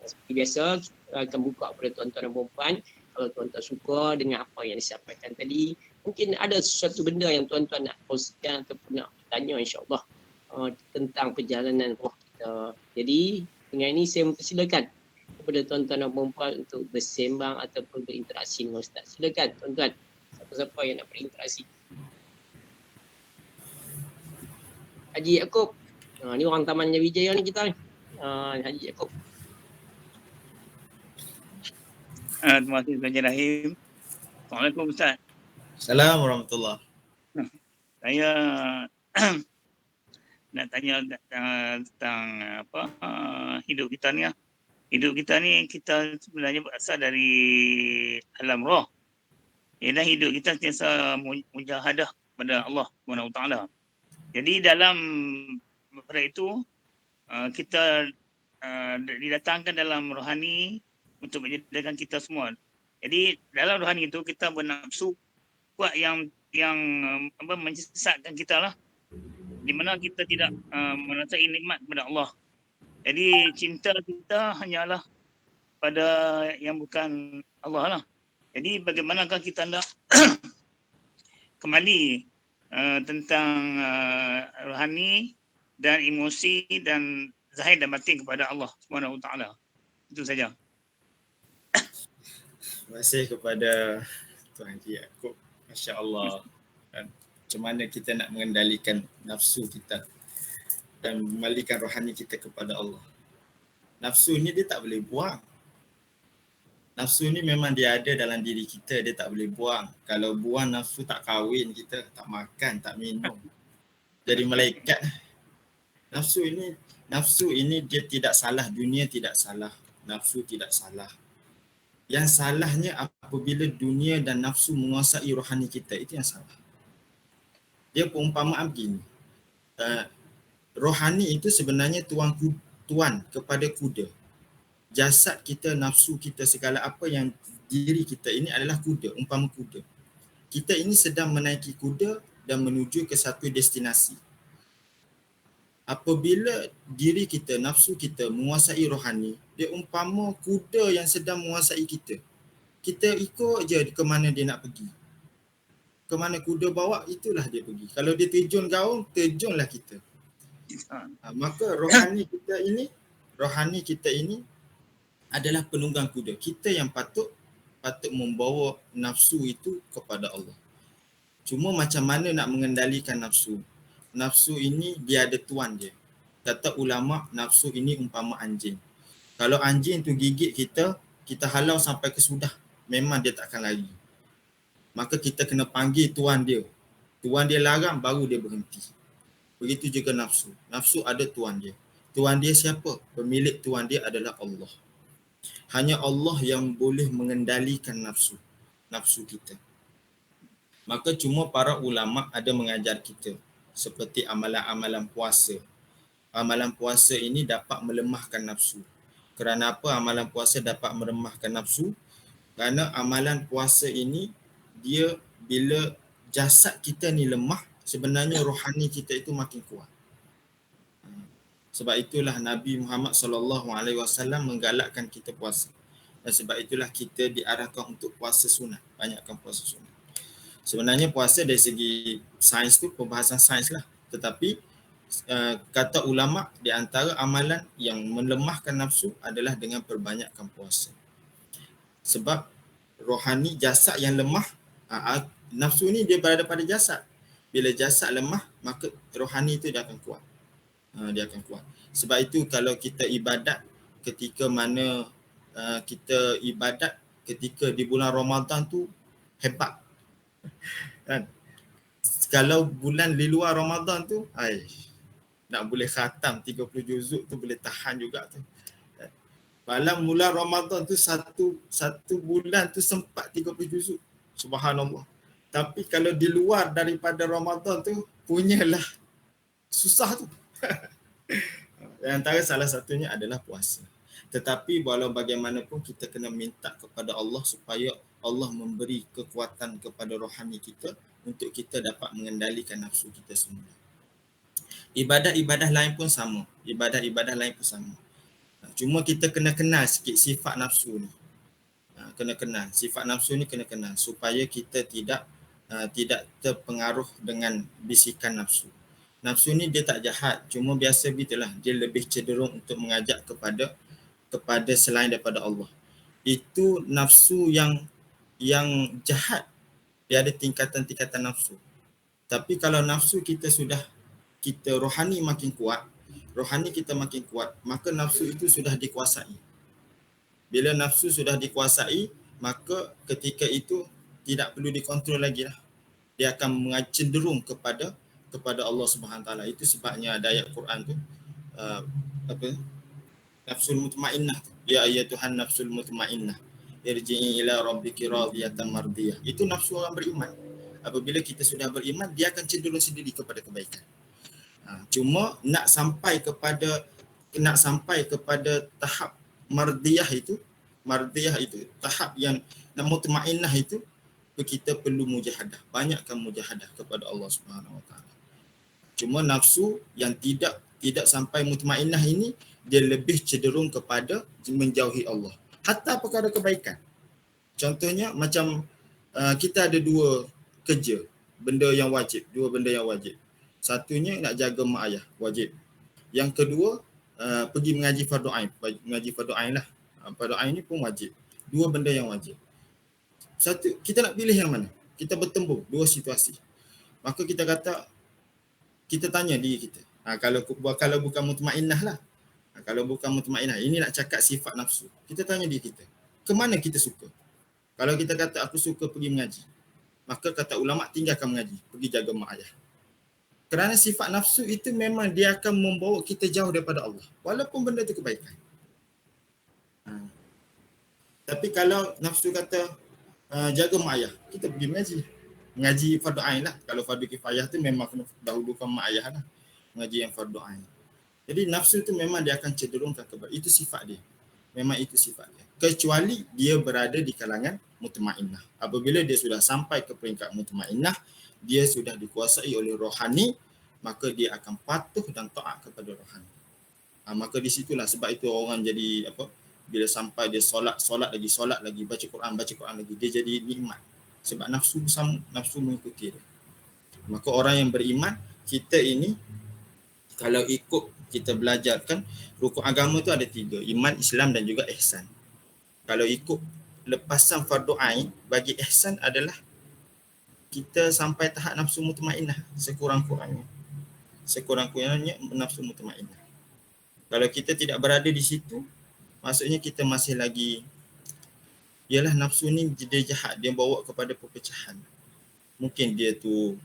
seperti biasa kita akan buka kepada tuan-tuan dan puan. Kalau tuan-tuan suka dengan apa yang disampaikan tadi, mungkin ada sesuatu benda yang tuan-tuan nak kongsikan ataupun nak tanya, insya-Allah tentang perjalanan roh kita. Jadi dengan ini saya mempersilakan kepada tuan-tuan dan puan untuk bersembang ataupun berinteraksi dengan Ustaz. Silakan tuan-tuan, siapa-siapa yang nak berinteraksi. Haji Yaakob. Ni orang Taman Wijaya ni kita ni. Haji Yaakob. Terima kasih Tuan Haji Rahim. Assalamualaikum Ustaz. Assalamualaikum warahmatullahi. Saya nak tanya tentang apa hidup kita ni. Hidup kita ni kita sebenarnya berasal dari alam roh. Ialah hidup kita sentiasa mujahadah kepada Allah Subhanahu Wa Taala. Jadi dalam perkara itu kita didatangkan dalam rohani untuk menjadikan kita semua. Jadi dalam rohani itu kita bernafsu kuat yang menyesatkan kita lah. Di mana kita tidak merasai nikmat kepada Allah. Jadi cinta kita hanyalah pada yang bukan Allah lah. Jadi bagaimanakah kita nak kembali tentang rohani dan emosi dan zahir dan batin kepada Allah Subhanahu Wa Taala. Itu saja. Terima kasih kepada Tuan Haji Yaakob. Masya-Allah. Macam mana kita nak mengendalikan nafsu kita dan mengembalikan rohani kita kepada Allah. Nafsu ni dia tak boleh buang. Nafsu ni memang dia ada dalam diri kita, dia tak boleh buang. Kalau buang nafsu tak kahwin kita, tak makan, tak minum. Jadi malaikat. Nafsu ini dia tidak salah, dunia tidak salah, nafsu tidak salah. Yang salahnya apabila dunia dan nafsu menguasai rohani kita, itu yang salah. Dia perumpamaan begini. Rohani itu sebenarnya tuan kepada kuda. Jasad kita, nafsu kita, segala apa yang diri kita ini adalah kuda, umpama kuda. Kita ini sedang menaiki kuda dan menuju ke satu destinasi. Apabila diri kita, nafsu kita menguasai rohani, dia umpama kuda yang sedang menguasai kita. Kita ikut je ke mana dia nak pergi. Ke mana kuda bawa, itulah dia pergi. Kalau dia terjun gaung, terjunlah kita. Maka rohani kita ini adalah penunggang kuda. Kita yang patut membawa nafsu itu kepada Allah. Cuma macam mana nak mengendalikan nafsu? Nafsu ini dia ada tuan dia. Kata ulama, nafsu ini umpama anjing. Kalau anjing tu gigit kita, kita halau sampai ke sudah, memang dia tak akan lari. Maka kita kena panggil tuan dia. Tuan dia larang, baru dia berhenti. Begitu juga nafsu. Nafsu ada tuan dia. Tuan dia siapa? Pemilik tuan dia adalah Allah. Hanya Allah yang boleh mengendalikan nafsu kita. Maka cuma para ulama ada mengajar kita seperti amalan-amalan puasa. Amalan puasa ini dapat melemahkan nafsu. Kerana apa amalan puasa dapat melemahkan nafsu? Kerana amalan puasa ini dia bila jasad kita ni lemah, sebenarnya rohani kita itu makin kuat. Sebab itulah Nabi Muhammad SAW menggalakkan kita puasa. Dan sebab itulah kita diarahkan untuk puasa sunat. Banyakkan puasa sunat. Sebenarnya puasa dari segi sains tu pembahasan sains lah. Tetapi kata ulama di antara amalan yang melemahkan nafsu adalah dengan perbanyakkan puasa. Sebab rohani jasad yang lemah, nafsu ni dia berada pada jasad. Bila jasad lemah, maka rohani itu dia akan kuat. Dia akan kuat. Sebab itu kalau kita ibadat ketika mana kita ibadat ketika di bulan Ramadan tu hebat. Kan? Kalau bulan di luar Ramadan tu, nak boleh khatam 30 juzuk tu boleh tahan juga tu. Malam mula Ramadan tu satu bulan tu sempat 30 juzuk. Subhanallah. Tapi kalau di luar daripada Ramadan tu, punyalah susah tu. Antara salah satunya adalah puasa. Tetapi walau bagaimanapun kita kena minta kepada Allah supaya Allah memberi kekuatan kepada rohani kita untuk kita dapat mengendalikan nafsu kita semua. Ibadah-ibadah lain pun sama. Cuma kita kena kenal sikit sifat nafsu ni. Kena kenal. Sifat nafsu ni kena kenal supaya kita tidak terpengaruh dengan bisikan nafsu. Nafsu ni dia tak jahat, cuma biasa begitulah. Dia lebih cenderung untuk mengajak kepada selain daripada Allah. Itu nafsu yang jahat. Dia ada tingkatan-tingkatan nafsu. Tapi kalau nafsu kita rohani makin kuat, rohani kita makin kuat, maka nafsu itu sudah dikuasai. Bila nafsu sudah dikuasai, maka ketika itu tidak perlu dikontrol lagi lah. Dia akan cenderung kepada Allah Subhanahu Wa Taala. Itu sebabnya ada ayat Quran tu nafsul mutmainnah. Ya ayyatuhan nafsul mutmainnah, irji'i ila rabbiki radiyatan mardiyah. Itu nafsu orang beriman. Apabila kita sudah beriman, dia akan cenderung sendiri kepada kebaikan. Cuma nak sampai kepada tahap mardiyah itu, tahap yang mutmainnah itu, kita perlu mujahadah. Banyakkan mujahadah kepada Allah Subhanahu Wa Taala. Cuma nafsu yang tidak sampai mutmainnah ini, dia lebih cenderung kepada menjauhi Allah. Hatta perkara kebaikan. Contohnya macam kita ada dua kerja, benda yang wajib, dua benda yang wajib. Satunya nak jaga mak ayah, wajib. Yang kedua, pergi mengaji fardu ain. Mengaji fardu ain lah. Fardu ain ni pun wajib. Dua benda yang wajib. Satu, kita nak pilih yang mana? Kita bertembung dua situasi. Maka kita tanya diri kita. Kalau bukan mutmainnah lah. Kalau bukan mutmainnah, ini nak cakap sifat nafsu. Kita tanya diri kita, ke mana kita suka? Kalau kita kata aku suka pergi mengaji, maka kata ulama tinggalkan mengaji, pergi jaga mak ayah. Kerana sifat nafsu itu memang dia akan membawa kita jauh daripada Allah. Walaupun benda itu kebaikan. Tapi kalau nafsu kata jaga mak ayah, kita pergi mengaji. Mengaji fardu ain lah. Kalau fardu kifayah tu memang kena dahulukan mak ayah lah. Mengaji yang fardu ain. Jadi nafsu tu memang dia akan cenderungkan kepada. Itu sifat dia. Memang itu sifat dia. Kecuali dia berada di kalangan mutmainnah. Apabila dia sudah sampai ke peringkat mutmainnah, dia sudah dikuasai oleh rohani, maka dia akan patuh dan taat kepada rohani. Maka di situlah sebab itu orang jadi bila sampai dia solat lagi, baca Quran lagi, dia jadi nikmat. Sebab nafsu mengikuti dia. Maka orang yang beriman, kita ini kalau ikut kita belajarkan, rukun agama tu ada 3, iman, Islam dan juga ihsan. Kalau ikut lepasan fardu ain, bagi ihsan adalah kita sampai tahap nafsu mutmainnah sekurang-kurangnya nafsu mutmainnah. Kalau kita tidak berada di situ, maksudnya kita masih lagi, ialah nafsu ni dia jahat, dia bawa kepada perpecahan. Mungkin dia tu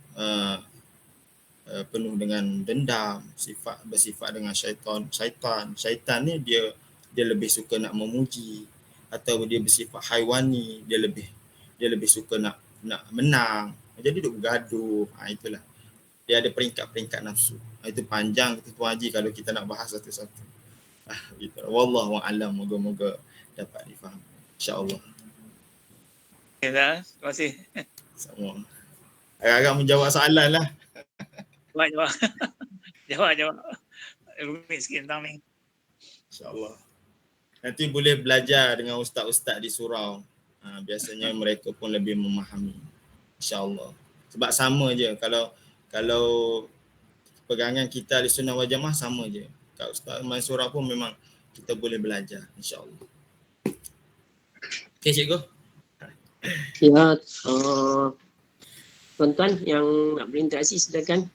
penuh dengan dendam, bersifat dengan syaitan ni dia lebih suka nak memuji, atau dia bersifat haiwani, dia lebih suka nak menang, jadi duk bergaduh. Itulah dia ada peringkat-peringkat nafsu. Itu panjang kita Tuan Haji kalau kita nak bahas satu-satu. Wallahu a'lam, moga-moga dapat difahami insya-Allah. Terima kasih. Sama. Agak menjawab soalan lah. Jawab. Rumit sikit tentang ni. InsyaAllah. Nanti boleh belajar dengan ustaz-ustaz di surau. Biasanya mereka pun lebih memahami. InsyaAllah. Sebab sama je. Kalau pegangan kita di sunnah wal jamaah sama je. Kat ustaz main surau pun memang kita boleh belajar. InsyaAllah. Okay, cikgu. Ya, tuan-tuan yang nak berinteraksi silakan.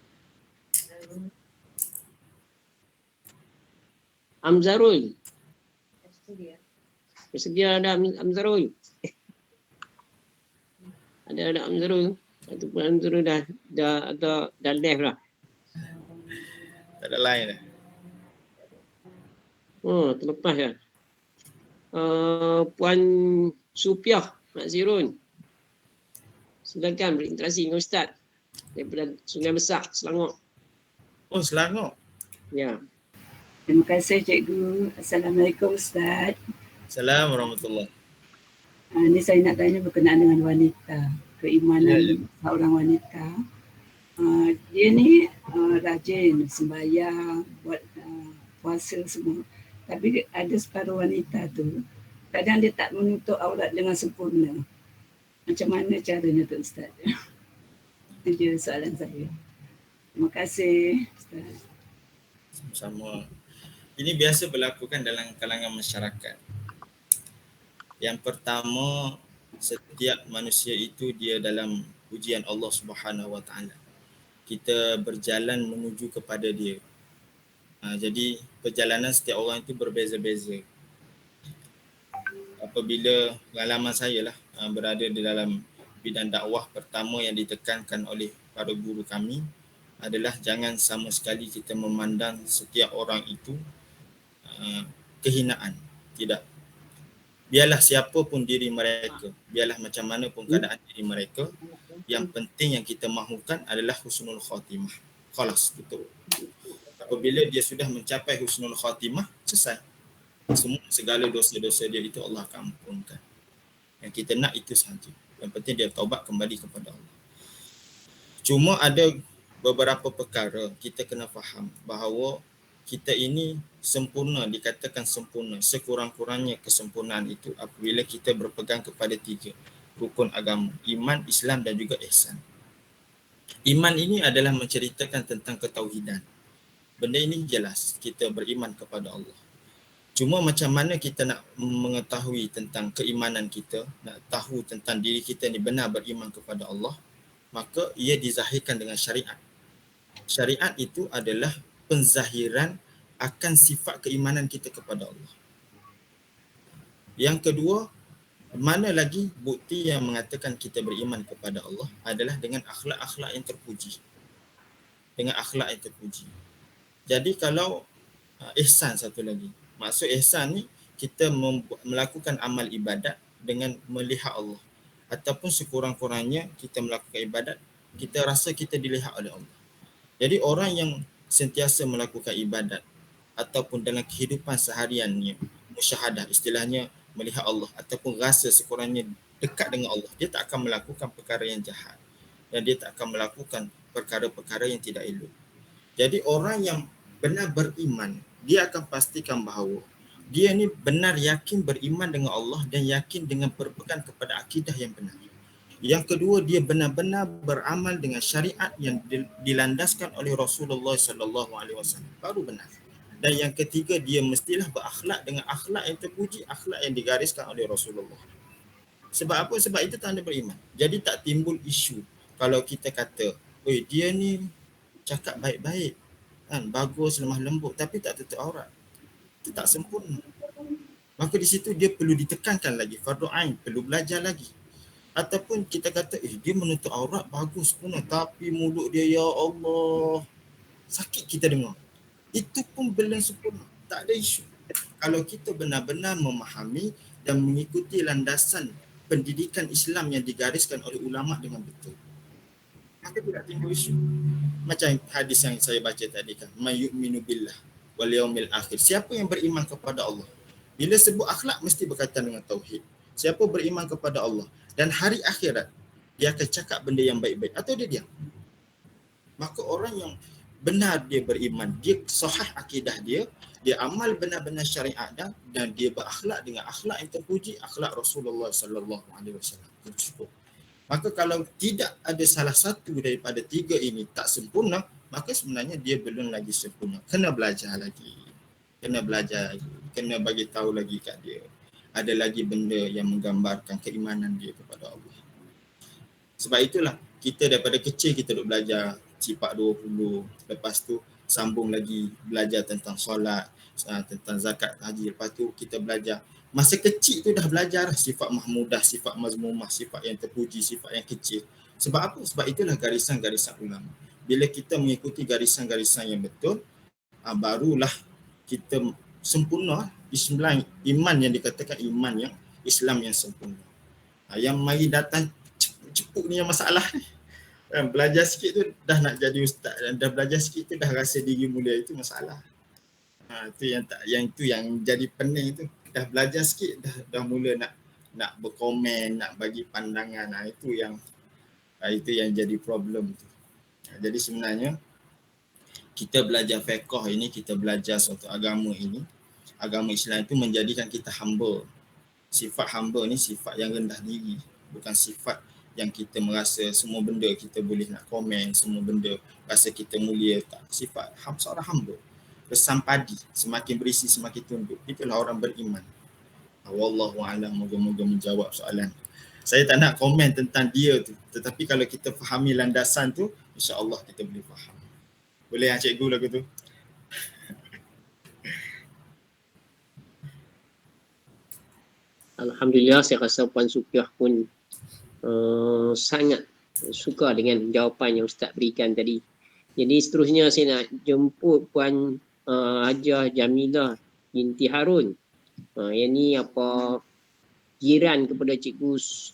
Amzarul. Bersedia ada Amzarul. Ada Amzarul. Satu bulan tu dah left lah. Tak ada lain dah. Oh, terlepas lah. Puan Supiah Mak Zirun. Silakan berinteraksi dengan Ustaz daripada Sungai Besar, Selangor. Oh, Selangor. Ya. Terima kasih Cikgu. Assalamualaikum Ustaz. Assalamualaikum warahmatullahi. Ini saya nak tanya berkenaan dengan wanita, keimanan Ya. seorang wanita. Dia ni rajin sembahyang, buat puasa semua. Tapi ada separuh wanita tu, kadang dia tak menutup aurat dengan sempurna. Macam mana caranya tu Ustaz? Itu je soalan saya. Terima kasih Ustaz. Sama. Ini biasa berlakukan dalam kalangan masyarakat. Yang pertama, setiap manusia itu dia dalam ujian Allah Subhanahu Wa Taala. Kita berjalan menuju kepada dia. Jadi perjalanan setiap orang itu berbeza-beza. Apabila pengalaman saya lah berada di dalam bidang dakwah, pertama yang ditekankan oleh para guru kami adalah jangan sama sekali kita memandang setiap orang itu kehinaan. Tidak. Biarlah siapa pun diri mereka, biarlah macam mana pun keadaan diri mereka, yang penting yang kita mahukan adalah husnul khatimah. Khalas, betul. Apabila dia sudah mencapai husnul khatimah, selesai. Semua segala dosa-dosa dia itu Allah akan ampunkan. Yang kita nak itu sahaja. Yang penting dia taubat kembali kepada Allah. Cuma ada beberapa perkara kita kena faham bahawa kita ini sempurna, dikatakan sempurna, sekurang-kurangnya kesempurnaan itu apabila kita berpegang kepada 3 rukun agama, iman, Islam dan juga ihsan. Iman ini adalah menceritakan tentang ketauhidan. Benda ini jelas, kita beriman kepada Allah. Cuma macam mana kita nak mengetahui tentang keimanan kita, nak tahu tentang diri kita ni benar beriman kepada Allah, maka ia dizahirkan dengan syariat. Syariat itu adalah penzahiran akan sifat keimanan kita kepada Allah. Yang kedua, mana lagi bukti yang mengatakan kita beriman kepada Allah adalah dengan akhlak-akhlak yang terpuji. Dengan akhlak yang terpuji. Jadi kalau ihsan satu lagi. Maksud ihsan ni kita melakukan amal ibadat dengan melihat Allah. Ataupun sekurang-kurangnya kita melakukan ibadat, kita rasa kita dilihat oleh Allah. Jadi orang yang sentiasa melakukan ibadat ataupun dalam kehidupan sehariannya musyahadah, istilahnya melihat Allah ataupun rasa sekurangnya dekat dengan Allah, dia tak akan melakukan perkara yang jahat dan dia tak akan melakukan perkara-perkara yang tidak elok. Jadi orang yang benar beriman, dia akan pastikan bahawa dia ni benar yakin beriman dengan Allah dan yakin dengan berpegang kepada akidah yang benar. Yang kedua, dia benar-benar beramal dengan syariat yang dilandaskan oleh Rasulullah sallallahu alaihi wasallam. Baru benar. Dan yang ketiga, dia mestilah berakhlak dengan akhlak yang terpuji, akhlak yang digariskan oleh Rasulullah. Sebab apa? Sebab itu tanda beriman. Jadi tak timbul isu kalau kita kata, "Oi, dia ni cakap baik-baik, kan, bagus, lemah lembut tapi tak tutup aurat." Itu tak sempurna. Maka di situ dia perlu ditekankan lagi, fardu ain, perlu belajar lagi. Ataupun kita kata, dia menutup aurat bagus pun, tapi mulut dia, ya Allah, sakit kita dengar. Itu pun belum sempurna, tak ada isu. Kalau kita benar-benar memahami dan mengikuti landasan pendidikan Islam yang digariskan oleh ulama dengan betul, maka tidak timbul isu. Macam hadis yang saya baca tadi kan, may yu'minu billah wal yaumil akhir. Siapa yang beriman kepada Allah, bila sebut akhlak mesti berkaitan dengan tauhid. Siapa beriman kepada Allah dan hari akhirat, dia akan cakap benda yang baik-baik atau dia diam. Maka orang yang benar dia beriman, dia sahih akidah dia amal benar-benar syariat dan dia berakhlak dengan akhlak yang terpuji, akhlak Rasulullah sallallahu alaihi wasallam. Cukup. Maka kalau tidak ada salah satu daripada 3 ini tak sempurna, maka sebenarnya dia belum lagi sempurna. Kena belajar lagi. Kena bagi tahu lagi kat dia. Ada lagi benda yang menggambarkan keimanan dia kepada Allah. Sebab itulah kita daripada kecil kita duk belajar sifat 20, lepas tu sambung lagi belajar tentang solat, tentang zakat, haji. Lepas tu kita belajar masa kecil tu dah belajar sifat mahmudah, sifat mazmumah, sifat yang terpuji, sifat yang kecil. Sebab apa? Sebab itulah garisan-garisan ulama. Bila kita mengikuti garisan-garisan yang betul, barulah kita sempurna iman yang dikatakan iman yang Islam yang sempurna. Yang mari datang cepuk ni yang masalah ni. Belajar sikit tu dah nak jadi ustaz, dah belajar sikit tu dah rasa diri mulia, itu masalah. Itu yang jadi pening tu. Dah belajar sikit dah mula nak berkomen, nak bagi pandangan. Itu yang jadi problem tu. Jadi sebenarnya kita belajar fiqh ini, kita belajar suatu agama ini, agama Islam itu menjadikan kita hamba. Sifat hamba ni sifat yang rendah diri, bukan sifat yang kita merasa semua benda kita boleh nak komen, semua benda rasa kita mulia. Tak, sifat seorang hamba. Bersampadi, semakin berisi semakin tunduk. Itulah orang beriman. Wallahu a'lam, moga-moga menjawab soalan. Saya tak nak komen tentang dia tu, tetapi kalau kita fahami landasan tu, insya-Allah kita boleh faham. Boleh cikgu lagu tu? Alhamdulillah, saya rasa Puan Supiah pun sangat suka dengan jawapan yang Ustaz berikan tadi. Jadi seterusnya saya nak jemput Puan Hajah Jamilah binti Harun. Yang ni jiran kepada Cikgu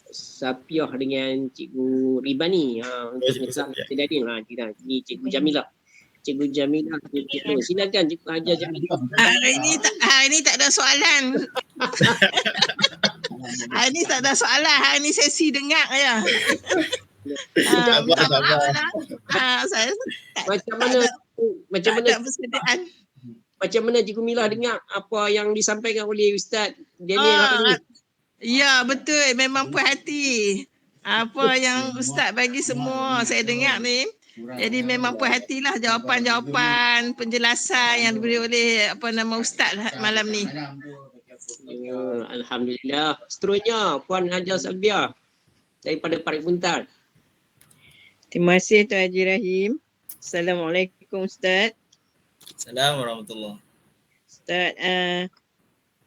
Sapiah dengan Cikgu Ribani. Untuk jiran. Ini Cikgu Jamilah. Cikgu Jamilah. Silakan Cikgu Hajah Jamilah. Hari ni tak ada soalan. Hari ni tak ada soalan. Hari ni sesi dengar je. Saya macam mana Cikgu Milah dengar apa yang disampaikan oleh Ustaz Daniel hari ni? Ya, betul. Memang puas hati. Apa yang Ustaz bagi semua saya dengar ni. Jadi memang puas hatilah jawapan-jawapan, penjelasan yang diberi oleh Ustaz malam ni. Alhamdulillah. Seterusnya Puan Hajah Sabiah daripada Parit Buntar. Terima kasih Tuan Haji Rahim. Assalamualaikum Ustaz. Assalamualaikum warahmatullahi. Ustaz,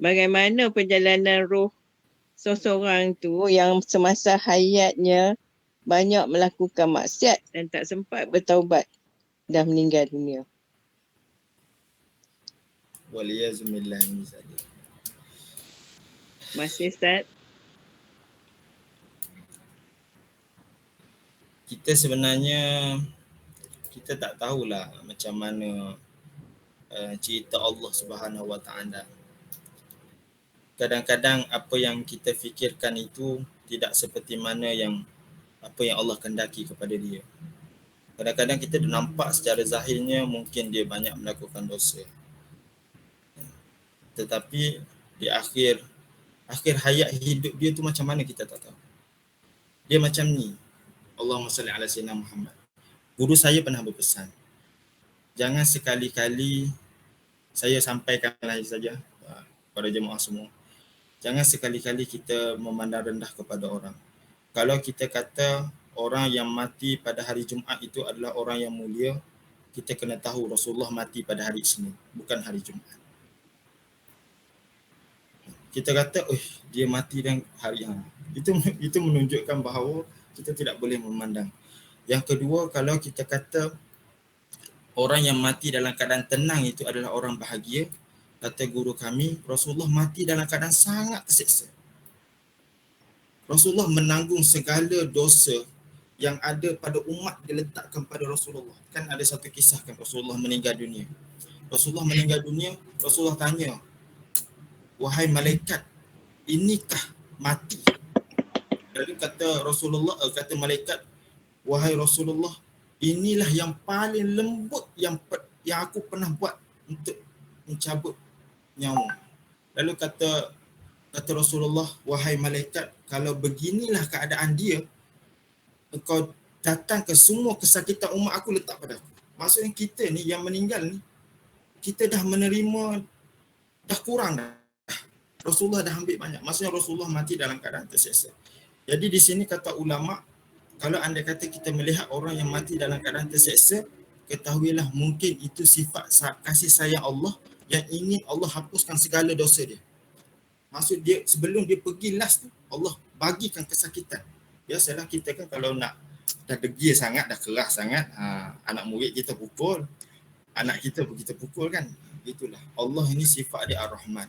bagaimana perjalanan roh seseorang tu yang semasa hayatnya banyak melakukan maksiat dan tak sempat bertaubat, dah meninggal dunia? Waliyazumillah min zalik. Terima kasih Ustaz. Kita sebenarnya kita tak tahulah macam mana cerita Allah Subhanahu Wa Taala. Kadang-kadang apa yang kita fikirkan itu tidak seperti mana apa yang Allah kehendaki kepada dia. Kadang-kadang kita nampak secara zahirnya mungkin dia banyak melakukan dosa. Tetapi di akhir hayat hidup dia tu macam mana kita tak tahu. Dia macam ni. Allahumma salli ala sayyidina Muhammad. Guru saya pernah berpesan, jangan sekali-kali, saya sampaikanlah saja kepada jemaah semua, jangan sekali-kali kita memandang rendah kepada orang. Kalau kita kata orang yang mati pada hari Jumaat itu adalah orang yang mulia, kita kena tahu Rasulullah mati pada hari Isnin, bukan hari Jumaat. Kita kata, dia mati dan hari itu menunjukkan bahawa kita tidak boleh memandang. Yang kedua, kalau kita kata orang yang mati dalam keadaan tenang itu adalah orang bahagia, kata guru kami, Rasulullah mati dalam keadaan sangat tersiksa. Rasulullah menanggung segala dosa yang ada pada umat diletakkan pada Rasulullah. Kan ada satu kisah kan Rasulullah meninggal dunia. Rasulullah meninggal dunia, Rasulullah tanya, wahai malaikat, inikah mati? Lalu kata Rasulullah, kata malaikat, wahai Rasulullah, inilah yang paling lembut yang aku pernah buat untuk mencabut nyawa. Lalu kata Rasulullah, wahai malaikat, kalau beginilah keadaan dia, engkau datang ke semua kesakitan umat aku letak pada aku. Maksudnya kita ni yang meninggal ni, kita dah menerima, dah kurang dah. Rasulullah dah ambil banyak. Maksudnya Rasulullah mati dalam keadaan tersiksa. Jadi di sini kata ulama, kalau anda kata kita melihat orang yang mati dalam keadaan terseksa, ketahuilah mungkin itu sifat kasih sayang Allah yang ingin Allah hapuskan segala dosa dia. Maksud dia sebelum dia pergi last tu, Allah bagikan kesakitan. Biasalah kita kan kalau nak dah degil sangat, dah keras sangat, anak murid kita pukul, anak kita pun kita pukul kan. Itulah. Allah ini sifat dia Ar-Rahman.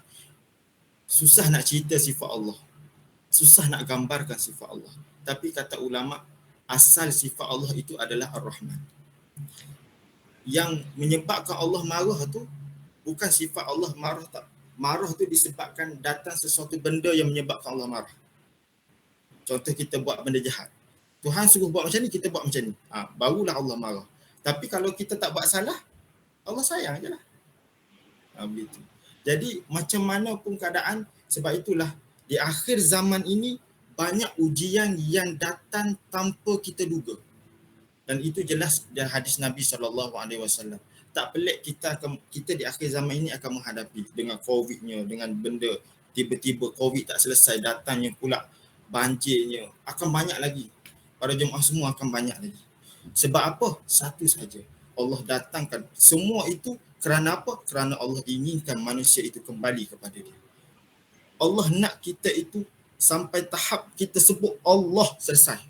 Susah nak cerita sifat Allah. Susah nak gambarkan sifat Allah. Tapi kata ulama, asal sifat Allah itu adalah Ar-Rahman. Yang menyebabkan Allah marah tu bukan sifat Allah marah tak. Marah tu disebabkan datang sesuatu benda yang menyebabkan Allah marah. Contoh kita buat benda jahat. Tuhan suruh buat macam ni, kita buat macam ni. Barulah Allah marah. Tapi kalau kita tak buat salah, Allah sayang je lah. Begitu. Jadi macam mana pun keadaan, sebab itulah di akhir zaman ini banyak ujian yang datang tanpa kita duga. Dan itu jelas dari hadis Nabi SAW. Tak pelik kita di akhir zaman ini akan menghadapi dengan COVID-nya, dengan benda tiba-tiba COVID tak selesai, datangnya pula banjirnya, akan banyak lagi. Para jemaah semua akan banyak lagi. Sebab apa? Satu saja. Allah datangkan semua itu kerana apa? Kerana Allah inginkan manusia itu kembali kepada dia. Allah nak kita itu sampai tahap kita sebut Allah selesai.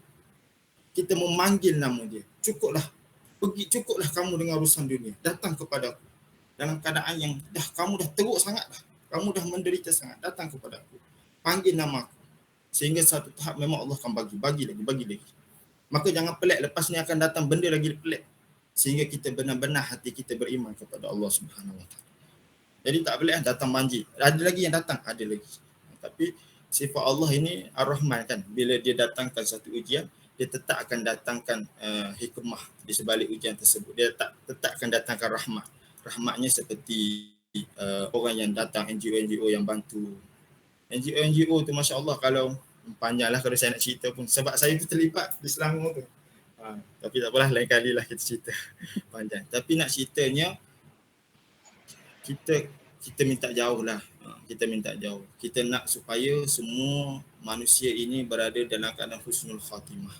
Kita memanggil nama dia. Cukuplah kamu dengan urusan dunia. Datang kepada aku. Dalam keadaan yang kamu dah teruk sangat dah. Kamu dah menderita sangat. Datang kepada aku. Panggil nama aku. Sehingga satu tahap memang Allah akan bagi lagi. Maka jangan pelik, lepas ni akan datang benda lagi pelik. Sehingga kita benar-benar hati kita beriman kepada Allah Subhanahu Wa Taala. Jadi tak pelik datang banjir. Ada lagi yang datang, ada lagi. Tapi sifat Allah ini Ar-Rahman kan. Bila dia datangkan satu ujian, dia tetap akan datangkan hikmah di sebalik ujian tersebut. Dia tetap akan datangkan rahmat. Rahmatnya seperti orang yang datang, NGO yang bantu. NGO tu Masya Allah, kalau panjanglah kalau saya nak cerita pun. Sebab saya tu terlibat di Selangor tu. Tapi tak apalah, lain kali lah kita cerita panjang. Tapi nak ceritanya, kita minta jauh lah. Kita minta jauh. Kita nak supaya semua manusia ini berada dalam keadaan husnul khatimah.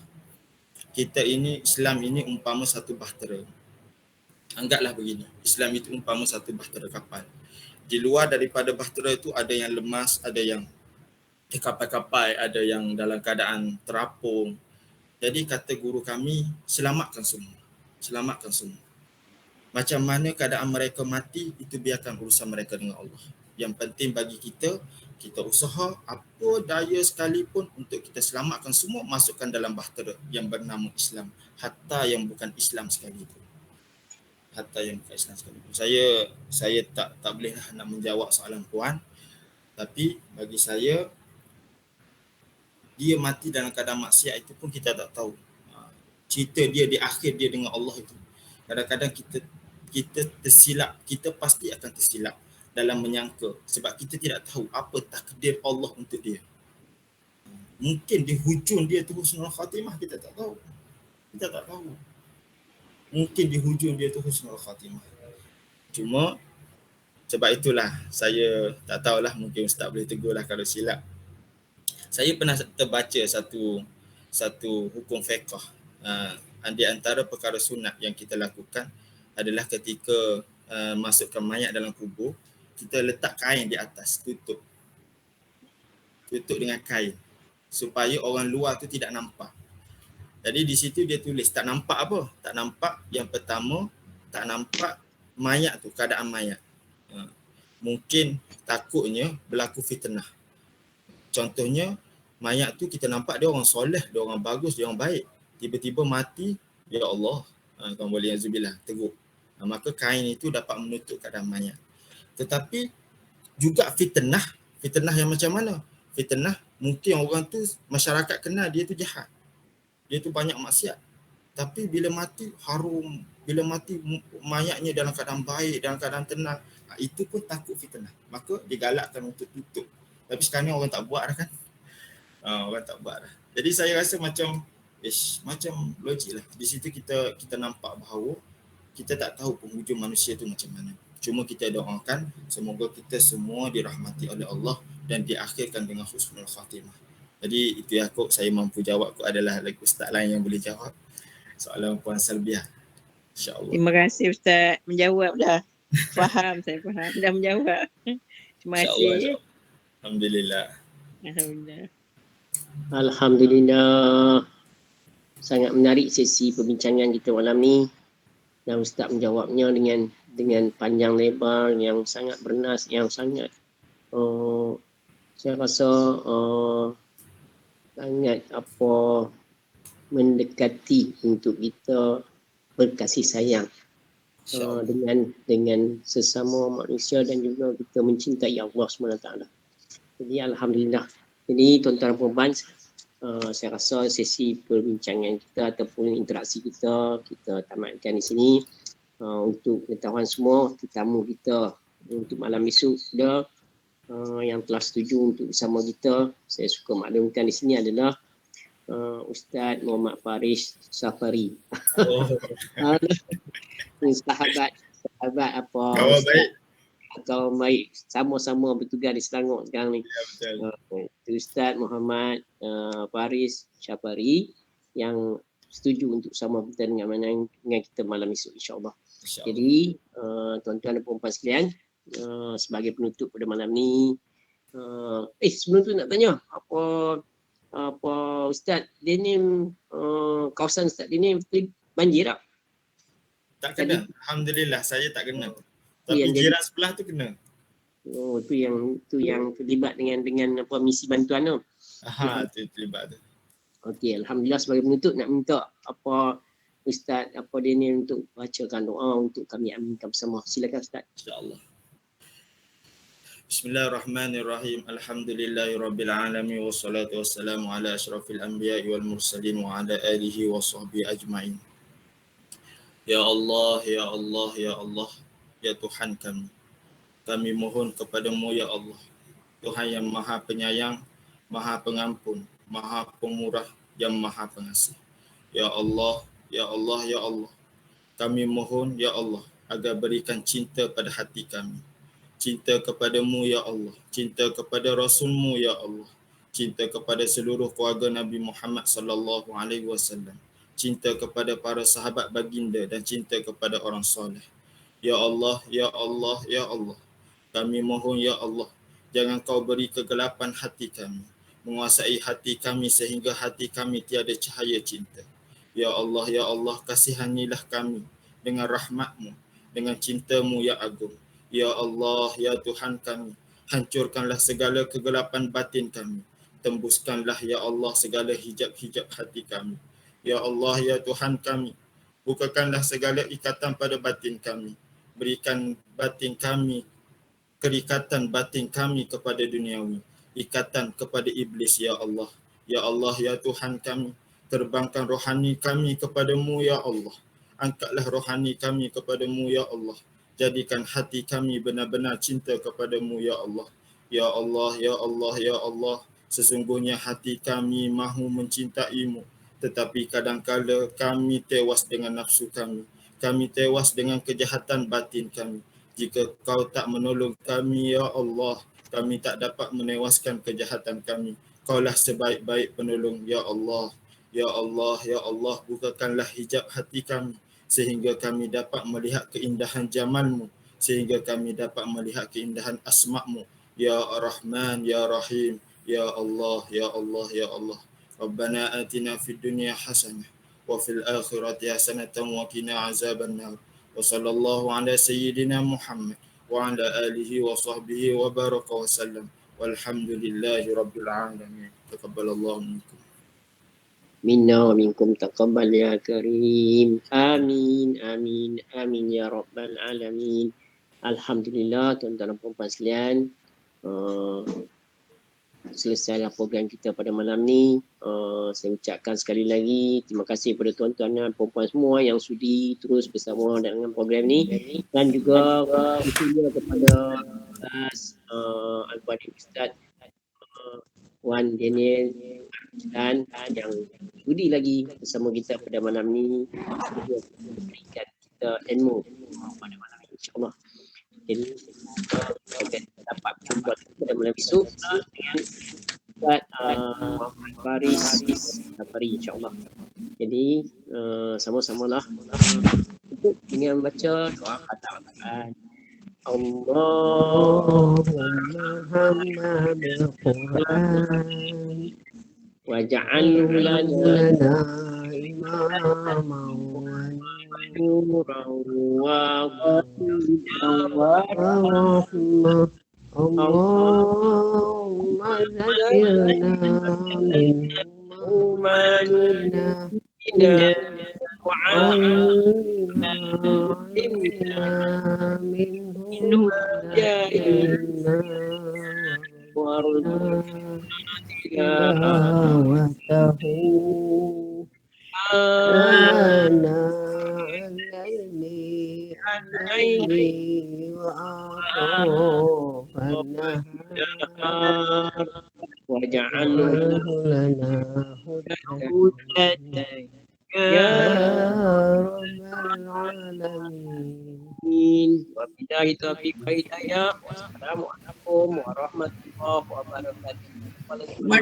Kita ini, Islam ini umpama satu bahtera. Anggaplah begini, Islam itu umpama satu bahtera kapal. Di luar daripada bahtera itu ada yang lemas, ada yang terkapai-kapai, ada yang dalam keadaan terapung. Jadi kata guru kami, selamatkan semua. Selamatkan semua. Macam mana keadaan mereka mati, itu biarkan urusan mereka dengan Allah. Yang penting bagi kita usaha apa daya sekalipun untuk kita selamatkan semua, masukkan dalam bahtera yang bernama Islam. Hatta yang bukan Islam sekalipun. Hatta yang bukan Islam sekalipun. Saya tak boleh nak menjawab soalan puan. Tapi bagi saya, dia mati dalam keadaan maksiat itu pun kita tak tahu. Cerita dia di akhir dia dengan Allah itu. Kadang-kadang kita tersilap, kita pasti akan tersilap dalam menyangka sebab kita tidak tahu apa takdir Allah untuk dia. Mungkin di hujung dia tu husnul khatimah, kita tak tahu. Mungkin di hujung dia tu husnul khatimah. Cuma sebab itulah saya tak tahulah, mungkin Ustaz boleh tegur lah kalau silap. Saya pernah terbaca satu hukum fiqh. Di antara perkara sunat yang kita lakukan adalah ketika masukkan mayat dalam kubur, kita letak kain di atas, tutup dengan kain supaya orang luar tu tidak nampak. Jadi di situ dia tulis tak nampak apa? Tak nampak, yang pertama tak nampak mayat tu, keadaan mayat. Mungkin takutnya berlaku fitnah. Contohnya mayat tu kita nampak dia orang soleh, dia orang bagus, dia orang baik. Tiba-tiba mati, ya Allah, kamu boleh azubillah, teruk. Maka kain itu dapat menutup keadaan mayat. Tetapi juga fitnah yang macam mana? Fitnah mungkin orang tu, masyarakat kenal dia tu jahat. Dia tu banyak maksiat. Tapi bila mati harum, bila mati mayatnya dalam keadaan baik, dalam keadaan tenang, itu pun takut fitnah. Maka digalakkan untuk tutup. Tapi sekarang ni orang tak buat dah kan? Orang tak buat dah. Jadi saya rasa macam logik lah. Di situ kita nampak bahawa kita tak tahu penghujung manusia tu macam mana. Cuma kita doakan semoga kita semua dirahmati oleh Allah dan diakhirkan dengan husnul khatimah. Jadi itu yang saya mampu jawab. Adalah lagi ustaz lain yang boleh jawab soalan Puan Salbiah. InsyaAllah. Terima kasih Ustaz, menjawab dah. Saya faham dah menjawab. Terima kasih. InsyaAllah. Alhamdulillah. Alhamdulillah. Alhamdulillah. Sangat menarik sesi perbincangan kita malam ni dan Ustaz menjawabnya dengan panjang lebar yang sangat bernas, yang sangat saya rasa sangat mendekati untuk kita berkasih sayang dengan sesama manusia dan juga kita mencintai Allah SWT. Jadi alhamdulillah. Jadi tuan-tuan dan puan-puan, saya rasa sesi perbincangan kita ataupun interaksi kita tamatkan di sini. Untuk pengetahuan semua tetamu kita untuk malam esok sudah yang telah setuju untuk bersama kita, saya suka maklumkan di sini adalah Ustaz Muhammad Faris Safari. sahabat apa Kawan baik. Kawan baik, sama-sama bertugas di Selangor sekarang ni. Ya, betul. Ustaz Muhammad Faris Safari yang setuju untuk sama kita dengan kita malam esok, insya-Allah. Jadi tuan-tuan dan puan-puan sekalian, sebagai penutup pada malam ni, sebelum tu nak tanya apa Ustaz dia ni kawasan Ustaz dia ni banjir tak? Tak kena. Alhamdulillah saya tak kena. Tapi yang jiran sebelah tu kena. Oh, tu yang terlibat dengan apa misi bantuan tu. Tu terlibat tu. Okey, alhamdulillah sebagai penutup nak minta apa Ustaz dia ni untuk bacakan doa untuk kami aminkan bersama. Silakan Ustaz. InsyaAllah. Bismillahirrahmanirrahim. Alhamdulillahirabbil alamin wassalatu wassalamu ala asyrafil anbiya'i wal mursalin wa ala alihi wa sahbihi ajmain. Ya Allah, ya Allah, ya Allah, ya Tuhan kami. Kami mohon kepadamu ya Allah, Tuhan yang Maha Penyayang, Maha Pengampun, Maha Pemurah, yang Maha Pengasih. Ya Allah, ya Allah, ya Allah. Kami mohon ya Allah agar berikan cinta pada hati kami. Cinta kepadamu ya Allah, cinta kepada Rasul-Mu ya Allah, cinta kepada seluruh keluarga Nabi Muhammad sallallahu alaihi wasallam, cinta kepada para sahabat baginda dan cinta kepada orang soleh. Ya Allah, ya Allah, ya Allah. Kami mohon ya Allah, jangan kau beri kegelapan hati kami, menguasai hati kami sehingga hati kami tiada cahaya cinta. Ya Allah, kasihanilah kami dengan rahmat-Mu, dengan cinta-Mu ya agung. Ya Allah, ya Tuhan kami, hancurkanlah segala kegelapan batin kami. Tembuskanlah ya Allah segala hijab-hijab hati kami. Ya Allah, ya Tuhan kami, bukakanlah segala ikatan pada batin kami. Berikan batin kami, kerikatan batin kami kepada duniawi, ikatan kepada iblis ya Allah. Ya Allah, ya Tuhan kami, terbangkan rohani kami kepadamu ya Allah. Angkatlah rohani kami kepadamu ya Allah. Jadikan hati kami benar-benar cinta kepadamu ya Allah. Ya Allah, ya Allah, ya Allah. Sesungguhnya hati kami mahu mencintai-Mu, tetapi kadang-kala kami tewas dengan nafsu kami. Kami tewas dengan kejahatan batin kami. Jika Kau tak menolong kami ya Allah, kami tak dapat menewaskan kejahatan kami. Kaulah sebaik-baik penolong ya Allah. Ya Allah, ya Allah, bukakanlah hijab hati kami sehingga kami dapat melihat keindahan jamal-Mu, sehingga kami dapat melihat keindahan asma'-Mu. Ya Rahman, ya Rahim, ya Allah, ya Allah, ya Allah. Rabbana atina fid dunya hasanah wa fil akhirati hasanatan wa qina azaban nar. Wa sallallahu ala sayyidina Muhammad wa ala alihi wa sahbihi wa baraka wa sallam. Walhamdulillahi rabbil alamin. Taqabbalallahu minkum. Minna wa minkum taqabbal ya karim. Amin, amin, amin ya rabbal alamin. Alhamdulillah tuan-tuan dan puan-puan sekalian. Selesailah program kita pada malam ni. Saya ucapkan sekali lagi terima kasih kepada tuan-tuan dan puan-puan semua yang sudi terus bersama dengan program ni, dan juga bersyukur kepada Al-Fadhil Ustaz Wan Daniel dan yang sudi lagi bersama kita pada malam ni memberikan kita ilmu pada malam ini, insyaAllah. Jadi kita dapat jumpa pada malam esok dengan Ustaz Muhammad Faris Safari, insyaAllah. Jadi sama-samalah dengan baca doa khatam Al-Quran. Allahumma Muhammadil Quran waj'alhu lana إماما نورا وهدى ورحمة اللهم ذكرنا منه وما علمنا نسينا علمنا وعلمنا منه منه جاهلنا وارزقنا تلاوته آناء الليل وأطراف النهار واجعله لنا هدى يا يا رب العالمين. Wabillahi taufiq wal hidayah. Wassalamualaikum warahmatullahi wabarakatuh. Terima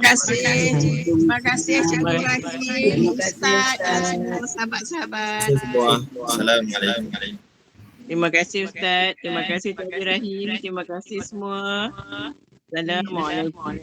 kasih Cikgu Rahim, Ustaz dan semua sahabat-sahabat. Assalamualaikum. Terima kasih Ustaz. Terima kasih Cikgu Rahim. Terima kasih semua. Assalamualaikum.